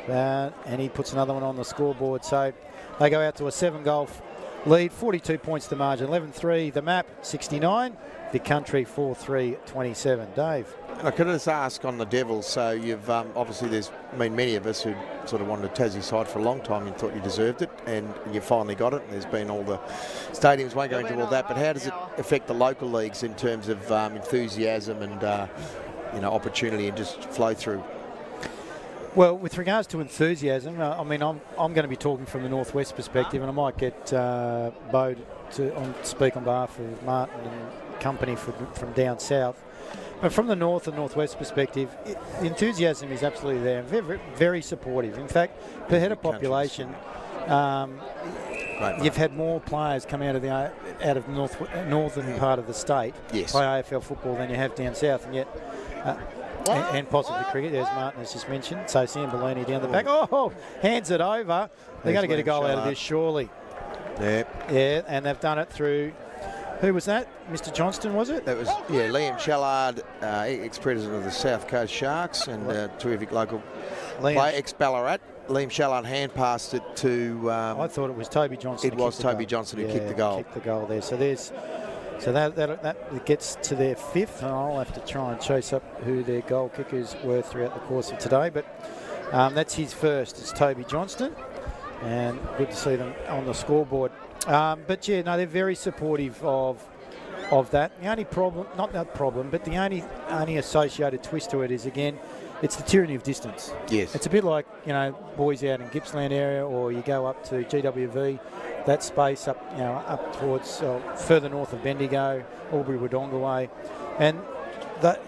And he puts another one on the scoreboard. So they go out to a 7-goal lead, 42 points to margin, 11-3 the map, 69. The country 4-3-27. Dave. I could just ask on the Devils, so you've obviously there's been many of us who sort of wanted a Tassie side for a long time and thought you deserved it, and you finally got it. And there's been all the stadiums, won't go into all that, but how does it affect the local leagues in terms of enthusiasm and opportunity and just flow through? Well, with regards to enthusiasm, I mean, I'm going to be talking from the Northwest perspective, and I might get Bo to speak on behalf of Martin and company from down south. But from the North and Northwest perspective, the enthusiasm is absolutely there. Very, very supportive. In fact, per head of population, you've had more players come out of the northern part of the state play AFL football than you have down south, and yet. And possibly cricket, there's Martin as just mentioned. So Sam Bellini down the back. Oh, hands it over. They're going to get a goal out of this, surely. Yeah. Yeah, and they've done it through. Who was that? Mr. Johnston, was it? That was, Liam Shallard, ex-president of the South Coast Sharks and terrific local player, ex-Ballarat. Liam Shallard hand passed it to... I thought it was Toby Johnson. It was Toby Johnson who kicked the goal. Kicked the goal there. So there's... So that gets to their 5th, and I'll have to try and chase up who their goal kickers were throughout the course of today. But that's his first. It's Toby Johnston, and good to see them on the scoreboard. But yeah, no, they're very supportive of that. The only problem, not that problem, but the only associated twist to it is, again, it's the tyranny of distance. Yes. It's a bit like, boys out in Gippsland area, or you go up to GWV, that space up towards further north of Bendigo, Albury-Wodonga way. And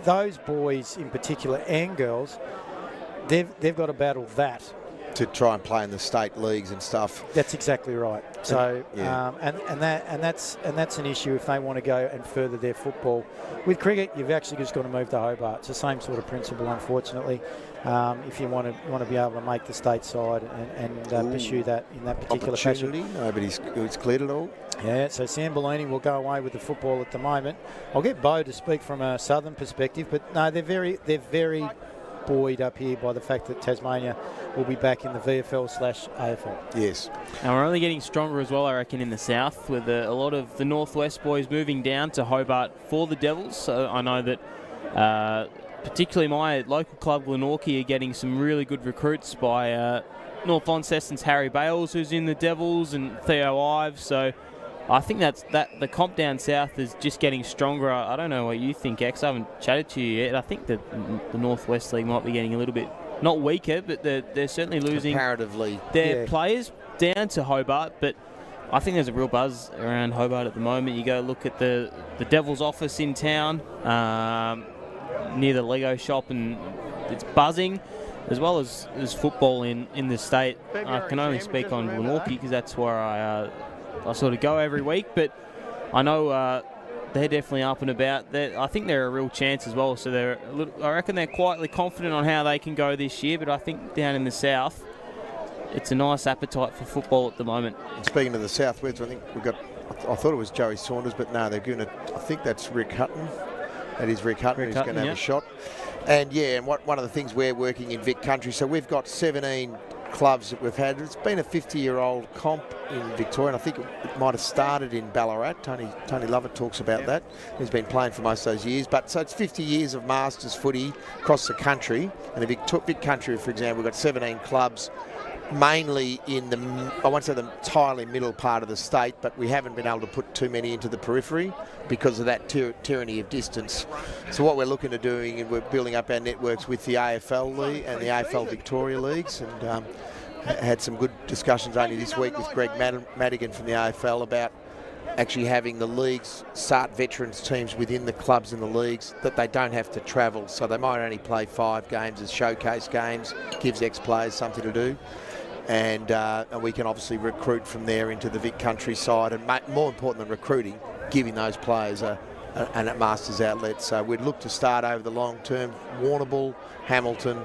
those boys in particular, and girls, they've got to battle that. To try and play in the state leagues and stuff. That's exactly right. So, that's an issue if they want to go and further their football. With cricket, you've actually just got to move to Hobart. It's the same sort of principle, unfortunately. If you want to be able to make the state side and pursue that in that particular fashion. Nobody's cleared it all. Yeah, so Sam Bellini will go away with the football at the moment. I'll get Bo to speak from a southern perspective, but no, they're very buoyed up here by the fact that Tasmania will be back in the VFL/AFL. Yes. And we're only getting stronger as well, I reckon, in the south, with a lot of the Northwest boys moving down to Hobart for the Devils. So I know that particularly my local club, Glenorchy, are getting some really good recruits by North Launceston's Harry Bales, who's in the Devils, and Theo Ives. So I think that the comp down south is just getting stronger. I don't know what you think, X. I haven't chatted to you yet. I think that the Northwest League might be getting a little bit, not weaker, but they're certainly losing comparatively their players down to Hobart. But I think there's a real buzz around Hobart at the moment. You go look at the Devils office in town near the Lego shop, and it's buzzing, as well as football in the state. I can only speak on Glenorchy because that's where I sort of go every week, but I know they're definitely up and about. I think they're a real chance as well. So I reckon they're quietly confident on how they can go this year, but I think down in the south, it's a nice appetite for football at the moment. Speaking of the Southwest, I think I thought it was Joey Saunders, but no, they're going to, I think that's Rick Hutton. That is Rick Hutton, who's going to have a shot. And one of the things we're working in Vic Country, so we've got 17 clubs that we've had. It's been a 50-year-old comp in Victoria, and I think it might have started in Ballarat. Tony Lovett talks about that. He's been playing for most of those years. But so it's 50 years of Masters footy across the country. And in Vic Country, for example, we've got 17 clubs, mainly in I won't say the entirely middle part of the state, but we haven't been able to put too many into the periphery because of that tyranny of distance. So what we're looking to doing, we're building up our networks with the AFL League and the AFL Victoria Leagues, and had some good discussions only this week with Greg Madigan from the AFL about actually having the leagues start veterans teams within the clubs and the leagues, that they don't have to travel. So they might only play 5 games as showcase games, gives ex-players something to do. And we can obviously recruit from there into the Vic Country side, and more important than recruiting, giving those players an Masters outlet. So we'd look to start over the long term, Warrnambool, Hamilton,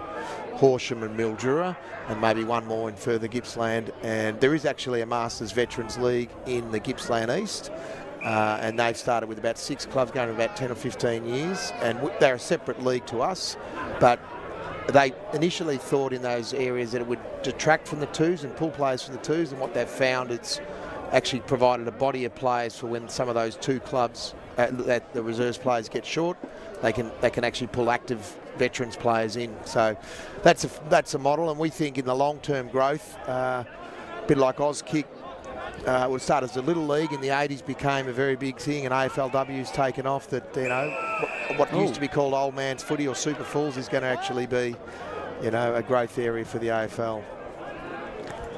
Horsham and Mildura, and maybe one more in further Gippsland. And there is actually a Masters Veterans League in the Gippsland East, and they've started with about 6 clubs going about 10 or 15 years, and they're a separate league to us, but they initially thought in those areas that it would detract from the twos and pull players from the twos, and what they've found, it's actually provided a body of players for when some of those 2 clubs that the reserves players get short, they can actually pull active veterans players in. So that's a model, and we think in the long-term growth, a bit like Auskick, would start as a little league in the 80s, became a very big thing, and AFLW's taken off. That, you know, what used to be called old man's footy or super falls is going to actually be, you know, a growth area for the AFL.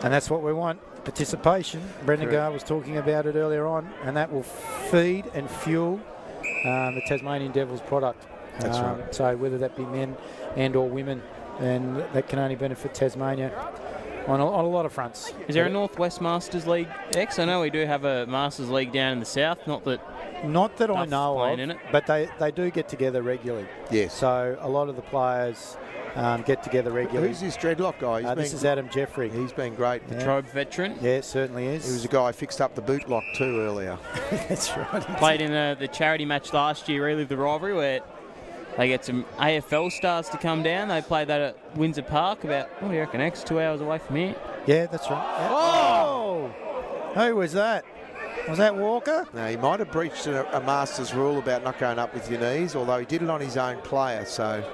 And that's what we want. Participation. Brendan Garr was talking about it earlier on, and that will feed and fuel the Tasmanian Devils product. That's right. So whether that be men and or women, and that can only benefit Tasmania on a lot of fronts. Is there a Northwest Masters League X? I know we do have a Masters League down in the south, not that I know of, in it. but they do get together regularly. Yes. So a lot of the players get together regularly. Who's this dreadlock guy? This is Adam Jeffrey. He's been great. The Trobe veteran. Yeah, it certainly is. He was a guy who fixed up the boot lock too earlier. That's right. Played in the charity match last year, Relive the Rivalry, where they get some AFL stars to come down. They played that at Windsor Park, about, what do you reckon, 2 hours away from here. Yeah, that's right. Yeah. Oh! Who was that? Was that Walker? No, he might have breached a Masters rule about not going up with your knees, although he did it on his own player, so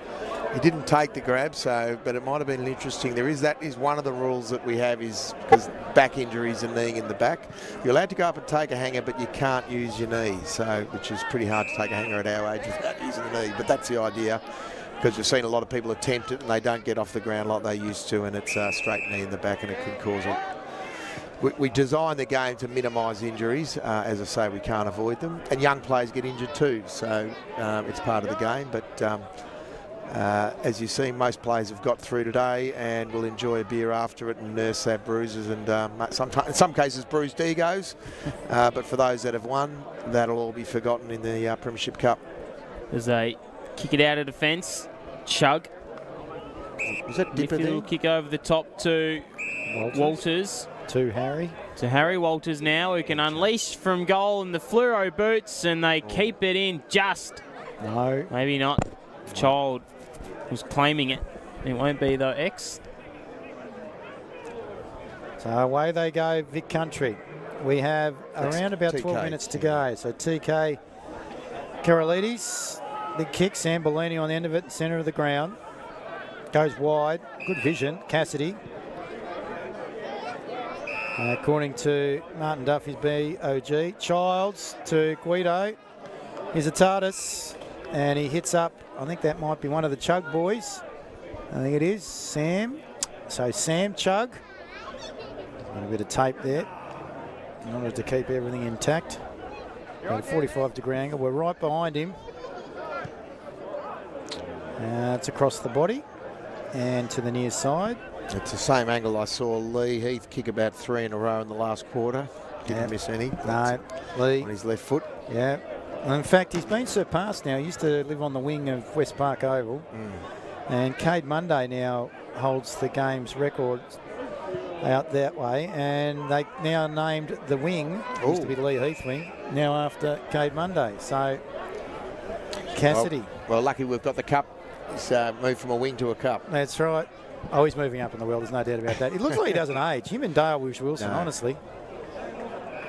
he didn't take the grab. So, but it might have been interesting. That is one of the rules that we have, is because back injuries and kneeing in the back, you're allowed to go up and take a hanger, but you can't use your knees. So, which is pretty hard to take a hanger at our age without using the knee. But that's the idea, because we've seen a lot of people attempt it and they don't get off the ground like they used to, and it's a straight knee in the back, and it can cause it. We design the game to minimise injuries. As I say, we can't avoid them. And young players get injured too, so it's part of the game. But as you've seen, most players have got through today and will enjoy a beer after it and nurse their bruises and sometimes, in some cases, bruised egos. But for those that have won, that'll all be forgotten in the Premiership Cup. As they kick it out of defence, Chug. Was that Dipper there? Kick over the top to Walters. To Harry. To Harry Walters now, who can unleash from goal in the fluoro boots, and they keep it in just. No. Maybe not. Child was claiming it. It won't be though, X. So away they go, Vic Country. We have around about TK. 12 minutes to go. So TK Karolides, big kick, Sam Bellini on the end of it, centre of the ground. Goes wide, good vision, Cassidy. According to Martin Duffy's BOG. Childs to Guido. Here's a TARDIS, and he hits up. I think that might be one of the Chug boys. I think it is Sam. So Sam Chug. Got a bit of tape there in order to keep everything intact. Got a 45-degree angle. We're right behind him. It's across the body and to the near side. It's the same angle I saw Lee Heath kick about 3 in a row in the last quarter. Didn't miss any. No, Lee. On his left foot. Yeah. In fact, he's been surpassed now. He used to live on the wing of West Park Oval. And Cade Monday now holds the game's record out that way. And they now named the wing, used to be the Lee Heath wing, now after Cade Monday. So, Cassidy. Well, lucky we've got the cup. He's moved from a wing to a cup. That's right. Oh, he's moving up in the world. There's no doubt about that. It looks like he doesn't age. Him and Dale Wilson, honestly.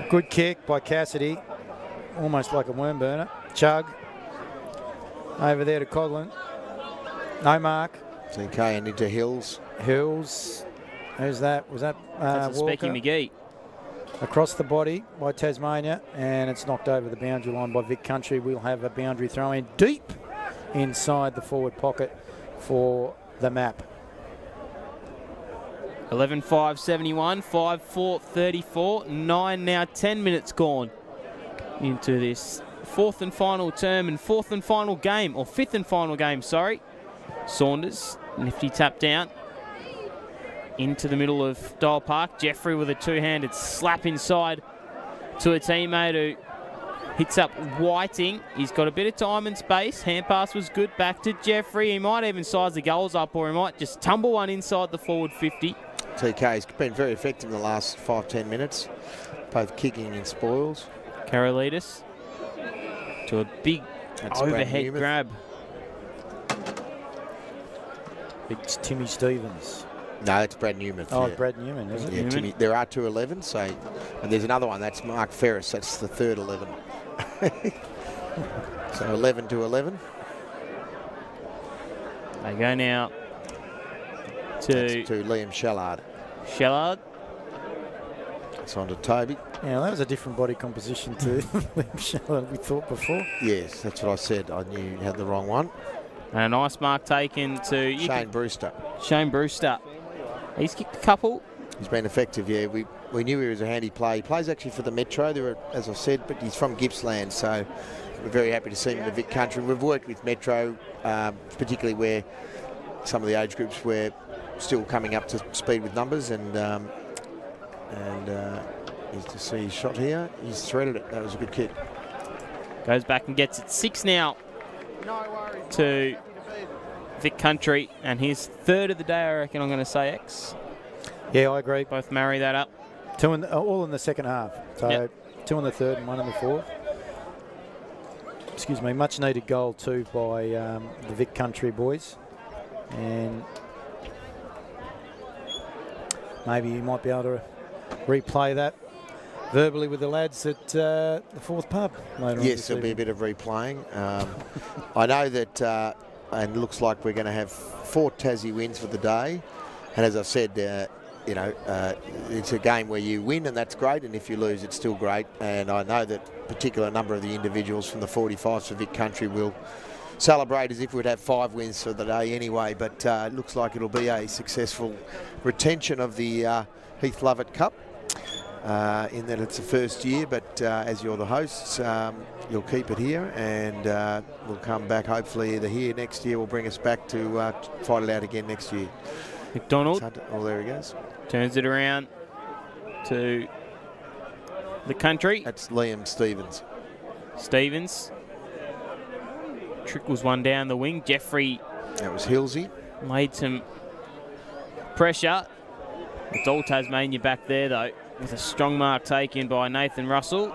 Good kick by Cassidy. Almost like a worm burner. Chug. Over there to Coughlin. No mark. TK and into Hills. Hills. Who's that? Was that That's Walker? Specky McGee. Across the body by Tasmania. And it's knocked over the boundary line by Vic Country. We'll have a boundary throw in deep inside the forward pocket for the map. 11:5:71, 5:4:34, 9 now, 10 minutes gone into this fourth and final term and fifth and final game, sorry. Saunders, nifty tap down into the middle of Dial Park. Jeffrey with a two-handed slap inside to a teammate who hits up Whiting. He's got a bit of time and space. Hand pass was good. Back to Jeffrey. He might even size the goals up, or he might just tumble one inside the forward 50. TK's been very effective in the last 5-10 minutes, both kicking and spoils. Karolidis to a big overhead grab. It's Timmy Stevens. No, it's Brad Newman. Oh, Brad Newman, isn't it? Yeah, Timmy, there are 2 11s, so, and there's another one, that's Mark Ferris, that's the third 11. So 11 to 11. They go now to Liam Shallard. Shallard. It's on to Toby. Yeah, that was a different body composition to Liam Shallard we thought before. Yes, that's what I said. I knew you had the wrong one. And a nice mark taken to Shane Brewster. Shane Brewster. He's kicked a couple. He's been effective, yeah. We knew he was a handy player. He plays actually for the Metro, there were, as I said, but he's from Gippsland, so we're very happy to see him in the Vic Country. We've worked with Metro, particularly where some of the age groups were still coming up to speed with numbers, and he's to see his shot here. He's threaded it. That was a good kick. Goes back and gets it 6 now to Vic Country, and his third of the day, I reckon. I'm going to say X. Yeah, I agree. Both marry that up. All in the second half. So yep. 2 in the third and 1 in the fourth. Excuse me, much needed goal too by the Vic Country boys. And maybe you might be able to replay that verbally with the lads at the fourth pub later on. Yes, there'll be a bit of replaying. I know that, and it looks like we're going to have 4 Tassie wins for the day. And as I said, it's a game where you win and that's great, and if you lose it's still great. And I know that a particular number of the individuals from the 45s for Vic Country will celebrate as if we'd have 5 wins for the day anyway, but it looks like it'll be a successful retention of the Heath Lovett Cup, in that it's the first year, but as you're the hosts, you'll keep it here, and we'll come back hopefully either here next year or bring us back to fight it out again next year. McDonald. Oh, there he goes. Turns it around to the Country. That's Liam Stevens. Stevens. Trickles one down the wing. Jeffrey. That was Hilsey. Made some pressure. It's all Tasmania back there, though, with a strong mark taken by Nathan Russell.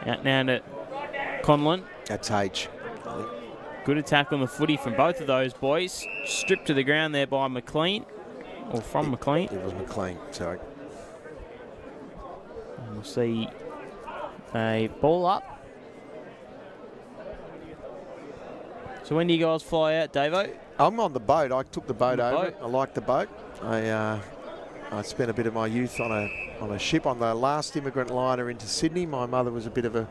Out now to Conlon. That's H. Good attack on the footy from both of those boys. Stripped to the ground there by McLean. Or from McLean. It was McLean, sorry. And we'll see a ball up. So when do you guys fly out, Davo? I'm on the boat. I took the boat over. Boat. I like the boat. I spent a bit of my youth on a ship on the last immigrant liner into Sydney. My mother was a bit of a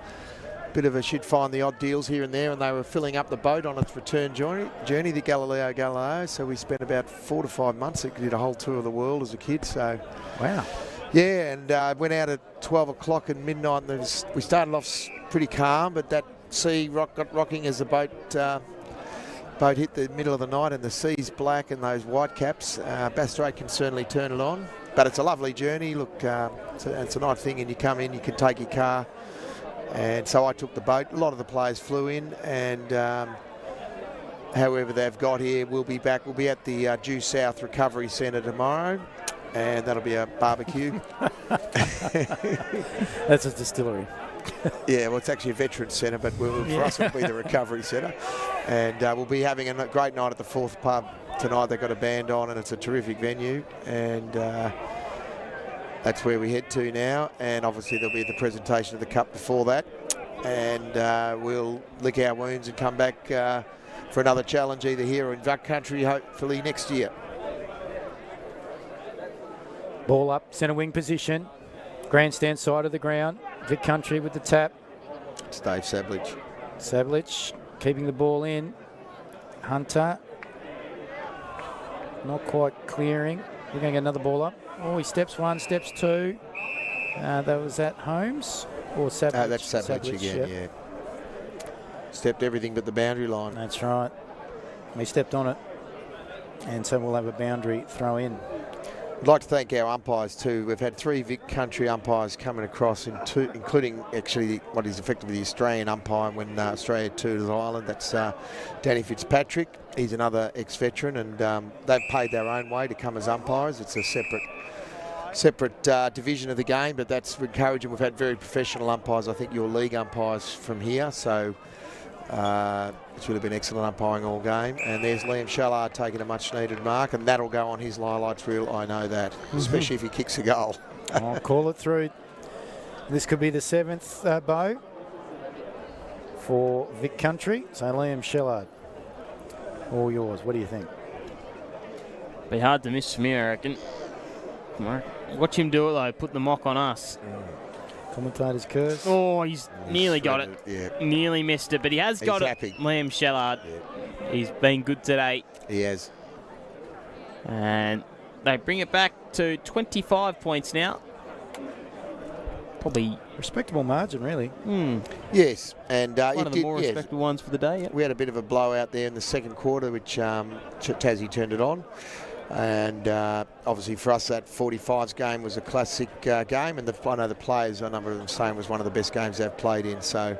she'd find the odd deals here and there, and they were filling up the boat on its return journey, the Galileo. So we spent about 4 to 5 months. I did a whole tour of the world as a kid. So wow. Yeah, and went out at 12 o'clock and midnight. And we started off pretty calm, but that sea got rocking as the boat hit the middle of the night, and the sea's black and those white caps. Bass Strait can certainly turn it on, but it's a lovely journey. Look, it's a nice thing, and you come in, you can take your car. And so I took the boat. A lot of the players flew in, and however they've got here, we'll be back. We'll be at the Due South Recovery Centre tomorrow, and that'll be a barbecue. That's a distillery. Yeah, well, it's actually a veterans centre, but for us it'll be the recovery centre. And we'll be having a great night at the fourth pub tonight. They've got a band on, and it's a terrific venue. And that's where we head to now, and obviously there'll be the presentation of the Cup before that, and we'll lick our wounds and come back for another challenge either here or in Vic Country, hopefully next year. Ball up, centre wing position, grandstand side of the ground, Vic Country with the tap. It's Dave Savlich. Savlich keeping the ball in, Hunter. not quite clearing. We're going to get another ball up. Oh, he steps one, steps two. That was at Holmes or Savage? That's Savage again, yeah. Stepped everything but the boundary line. That's right. We stepped on it. And so we'll have a boundary throw in. I'd like to thank our umpires too. We've had 3 Vic Country umpires coming across, including actually what is effectively the Australian umpire when Australia toured Ireland. That's Danny Fitzpatrick. He's another ex-veteran, and they've paid their own way to come as umpires. It's a separate division of the game, but that's encouraging. We've had very professional umpires. I think your league umpires from here, so it's really been excellent umpiring all game. And there's Liam Shallard taking a much-needed mark, and that'll go on his highlights reel. I know that, especially if he kicks a goal. I'll call it through. This could be the 7th bow for Vic Country. So Liam Shallard, all yours. What do you think? Be hard to miss for me, I reckon. Watch him do it though. Put the mock on us. Commentator's curse. Oh, he's nearly got it. Yeah. Nearly missed it, but he has got happy. it. Liam Shallard. Yeah. He's been good today. He has. And they bring it back to 25 points now. Probably respectable margin, really. Yes, and one of the more respectable ones for the day. Yep. We had a bit of a blowout there in the second quarter, which Tassie turned it on. And obviously for us, that 45s game was a classic game, and I know the players, a number of them saying, was one of the best games they've played in. So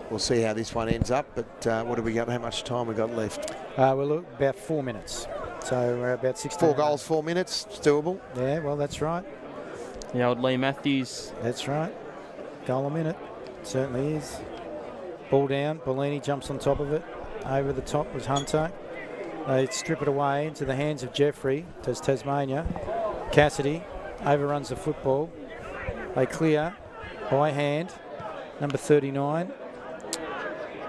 we'll see how this one ends up. But what have we got? How much time we got left? We're about 4 minutes. So we're about 16. 4 goals, 4 minutes. It's doable. Yeah, well, that's right. The old Lee Matthews. That's right. Goal a minute. Certainly is. Ball down. Bellini jumps on top of it. Over the top was Hunter. They strip it away into the hands of Jeffrey. Does Tasmania. Cassidy overruns the football. They clear by hand. Number 39.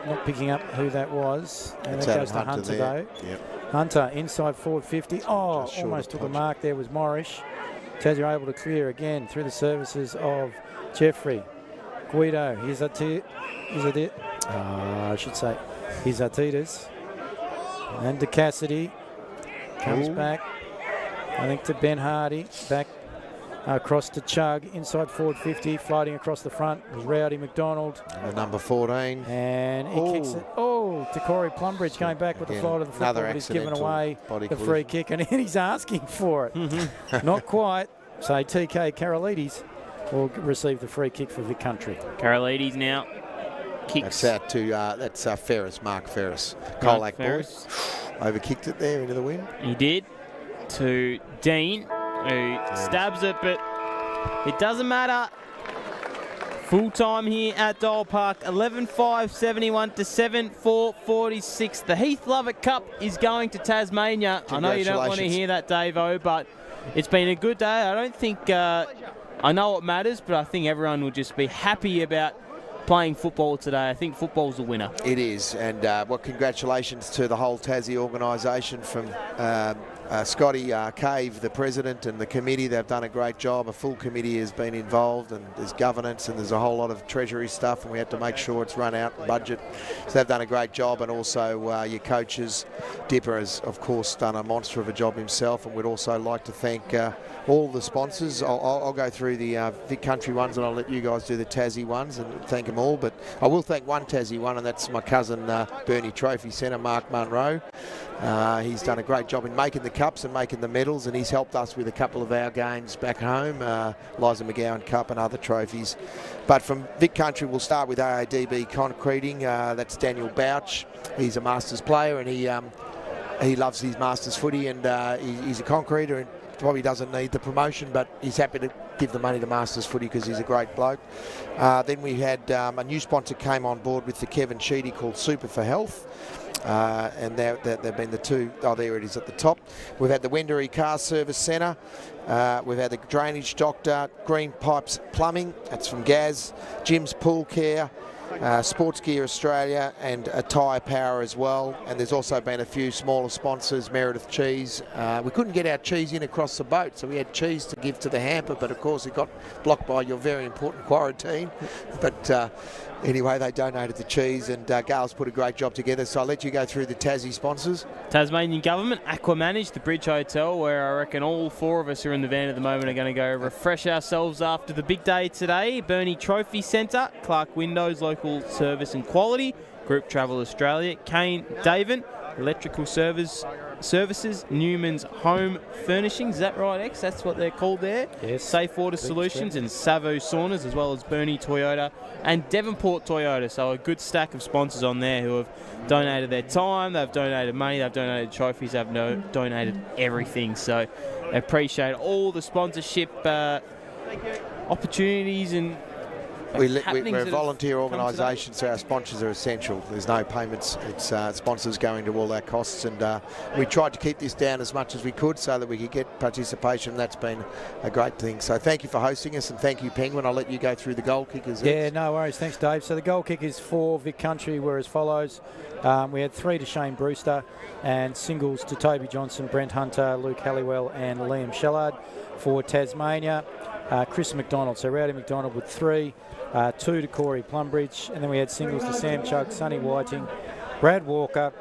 Not picking up who that was. And that goes to Hunter though. Yep. Hunter inside forward 50. Oh, almost took a mark there was Morrish. Tassie are able to clear again through the services of Jeffrey. Guido, here's Artitas. And to Cassidy. Comes back. I think to Ben Hardy. Back across to Chug. Inside forward 50. Floating across the front was Rowdy McDonald. And the number 14. And he kicks it. Oh, to Corey Plumbridge going back with the flight of the football. But he's given away the free kick. And he's asking for it. Not quite. So TK Karolides will receive the free kick for Vic Country. Karolides now kicks. That's Ferris, Mark Ferris. Colac boys. Overkicked it there into the wind. He did. To Dean, who stabs it, but it doesn't matter. Full time here at Dole Park, 11-5-71 to 7-4-46. The Heath Lovett Cup is going to Tasmania. I know you don't want to hear that, Davo, but it's been a good day. I don't think, I know it matters, but I think everyone will just be happy about playing football today. I think football's the winner. It is, and congratulations to the whole Tassie organisation from Scotty Cave, the president, and the committee. They've done a great job. A full committee has been involved, and there's governance, and there's a whole lot of treasury stuff, and we had to make sure it's run out budget. So they've done a great job, and also your coaches. Dipper has, of course, done a monster of a job himself, and we'd also like to thank all the sponsors. I'll go through the Vic Country ones, and I'll let you guys do the Tassie ones and thank them all. But I will thank one Tassie one, and that's my cousin Burnie Trophy Centre, Mark Munro. He's done a great job in making the cups and making the medals, and he's helped us with a couple of our games back home, Liza McGowan Cup and other trophies. But from Vic Country, we'll start with AADB Concreting. That's Daniel Bouch. He's a Masters player, and he loves his Masters footy, and he's a concreter, and probably doesn't need the promotion, but he's happy to give the money to Masters footy because he's a great bloke. Then we had a new sponsor came on board with the Kevin Sheedy called Super for Health. And they've been the two. Oh, there it is at the top. We've had the Weddouree Car Service Centre. We've had the Drainage Doctor, Green Pipes Plumbing. That's from Gaz. Jim's Pool Care, Sports Gear Australia, and Tyrepower as well. And there's also been a few smaller sponsors, Meredith Cheese. We couldn't get our cheese in across the boat, so we had cheese to give to the hamper, but of course it got blocked by your very important quarantine. But anyway, they donated the cheese, and Gail's put a great job together. So I'll let you go through the Tassie sponsors. Tasmanian Government, AquaManage, the Bridge Hotel, where I reckon all 4 of us who are in the van at the moment are going to go refresh ourselves after the big day today. Burnie Trophy Centre, Clark Windows, local service and quality. Group Travel Australia, Kayne, Davern, Electrical Services, Newmans Home Furnishings. Is that right, X? That's what they're called there. Yes. Safewater Solutions and Savu Saunas, as well as Burnie Toyota and Devonport Toyota. So a good stack of sponsors on there who have donated their time, they've donated money, they've donated trophies, they've donated everything. So I appreciate all the sponsorship opportunities and We're a volunteer organisation, so our sponsors are essential. There's no payments. It's sponsors going to all our costs, and we tried to keep this down as much as we could so that we could get participation. That's been a great thing. So thank you for hosting us, and thank you, Penguin. I'll let you go through the goal kickers. Yeah, no worries. Thanks, Dave. So the goal kickers for Vic Country were as follows. We had 3 to Shane Brewster and singles to Toby Johnson, Brent Hunter, Luke Halliwell and Liam Shellard. For Tasmania, Chris McDonald. So Rowdy McDonald with 3. 2 to Corey Plumbridge, and then we had singles to Sam Chug, Sonny Whiting, Brad Walker,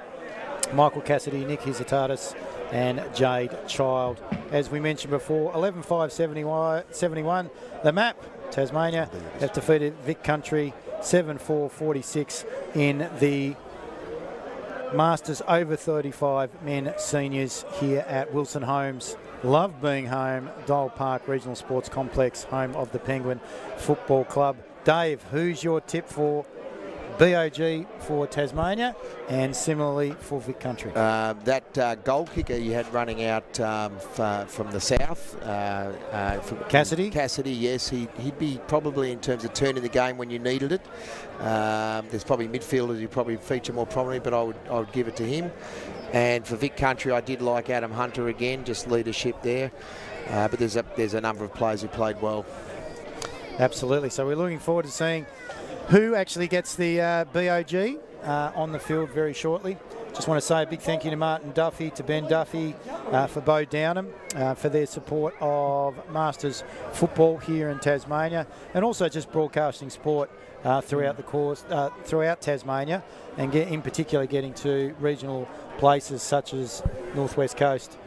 Michael Cassidy, Nick Hizatatis and Jade Child. As we mentioned before, 11-5-71, the map, Tasmania, have defeated Vic Country 7-4-46 in the Masters over 35 men seniors here at Wilson Homes. Love being home, Dole Park Regional Sports Complex, home of the Penguin Football Club. Dave, who's your tip for BOG for Tasmania and similarly for Vic Country? That goal kicker you had running out from the south. Cassidy? Cassidy, yes. He'd be probably in terms of turning the game when you needed it. There's probably midfielders who probably feature more prominently, but I would give it to him. And for Vic Country, I did like Adam Hunter again, just leadership there. But there's a number of players who played well. Absolutely. So we're looking forward to seeing who actually gets the BOG on the field very shortly. Just want to say a big thank you to Martin Duffy, to Ben Duffy, for Bo Downham, for their support of Masters football here in Tasmania, and also just broadcasting sport throughout the course, throughout Tasmania, and in particular getting to regional places such as Northwest Coast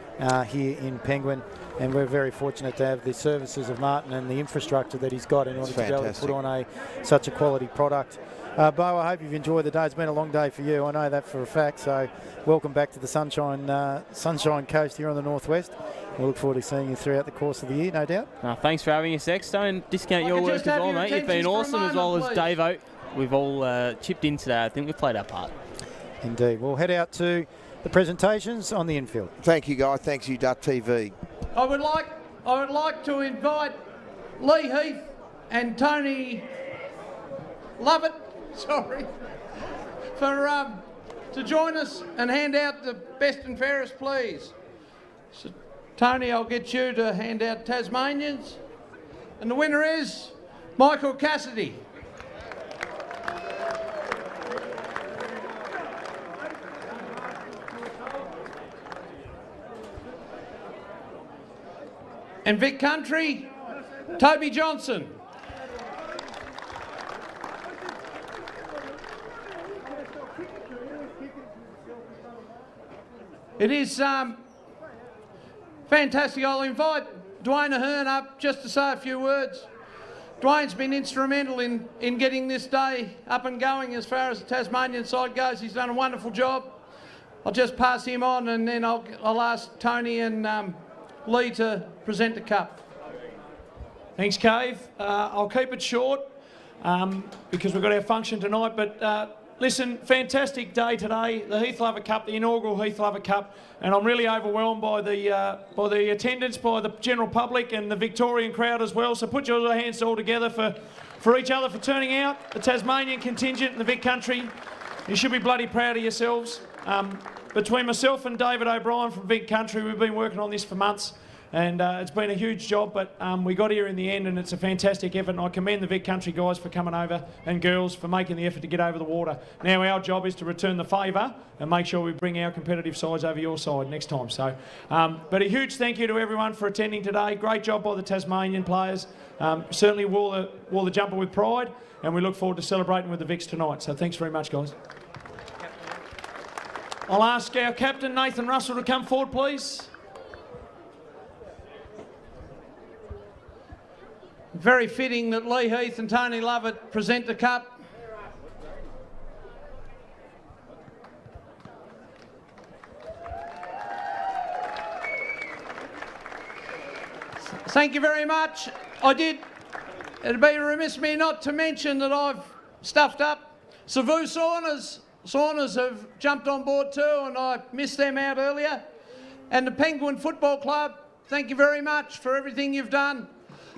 here in Penguin. And we're very fortunate to have the services of Martin and the infrastructure that he's got in order to be able to put on such a quality product. Bo, I hope you've enjoyed the day. It's been a long day for you. I know that for a fact. So welcome back to the Sunshine Coast here on the Northwest. We look forward to seeing you throughout the course of the year, no doubt. Thanks for having us, X. Don't discount your work as well, mate. You've been awesome, as well as Dave-O. We've all chipped in today. I think we've played our part. Indeed. We'll head out to the presentations on the infield. Thank you, guys. Thanks you, TV. I would like to invite Lee Heath and Tony Lovett, to join us and hand out the best and fairest, please. So, Tony, I'll get you to hand out Tasmanians, and the winner is Michael Cassidy. And Vic Country, Toby Johnson. It is fantastic. I'll invite Dwayne Ahern up just to say a few words. Dwayne's been instrumental in getting this day up and going as far as the Tasmanian side goes. He's done a wonderful job. I'll just pass him on, and then I'll ask Tony and Lee to present the cup. Thanks, Cave. I'll keep it short because we've got our function tonight. But listen, fantastic day today. The Heath Lovett Cup, the inaugural Heath Lovett Cup, and I'm really overwhelmed by the attendance, by the general public and the Victorian crowd as well. So put your hands all together for each other for turning out. The Tasmanian contingent and the Vic Country, you should be bloody proud of yourselves. Between myself and David O'Brien from Vic Country, we've been working on this for months. And it's been a huge job, but we got here in the end, and it's a fantastic effort. And I commend the Vic Country guys for coming over, and girls for making the effort to get over the water. Now our job is to return the favour and make sure we bring our competitive sides over your side next time. So, but a huge thank you to everyone for attending today. Great job by the Tasmanian players. Certainly wore the jumper with pride, and we look forward to celebrating with the Vics tonight. So thanks very much, guys. I'll ask our captain, Nathan Russell, to come forward, please. Very fitting that Lee Heath and Tony Lovett present the cup. Thank you very much. It'd be remiss of me not to mention that I've stuffed up. Savu Saunas have jumped on board too, and I missed them out earlier. And the Penguin Football Club, thank you very much for everything you've done.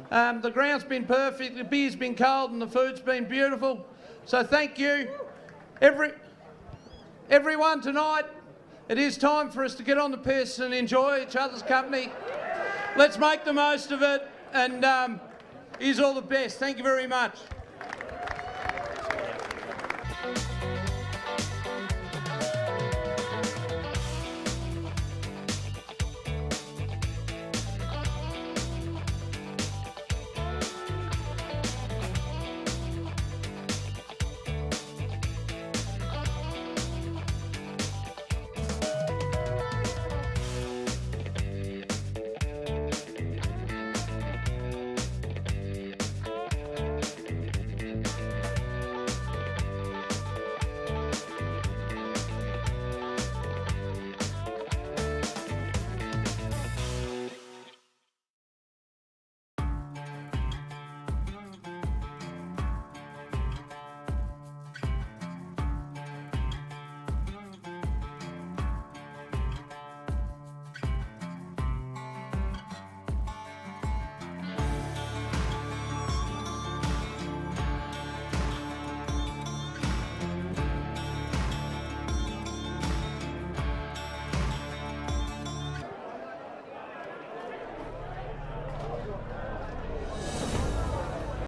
The ground's been perfect, the beer's been cold, and the food's been beautiful. So thank you. Everyone tonight, it is time for us to get on the piss and enjoy each other's company. Let's make the most of it, and here's all the best. Thank you very much.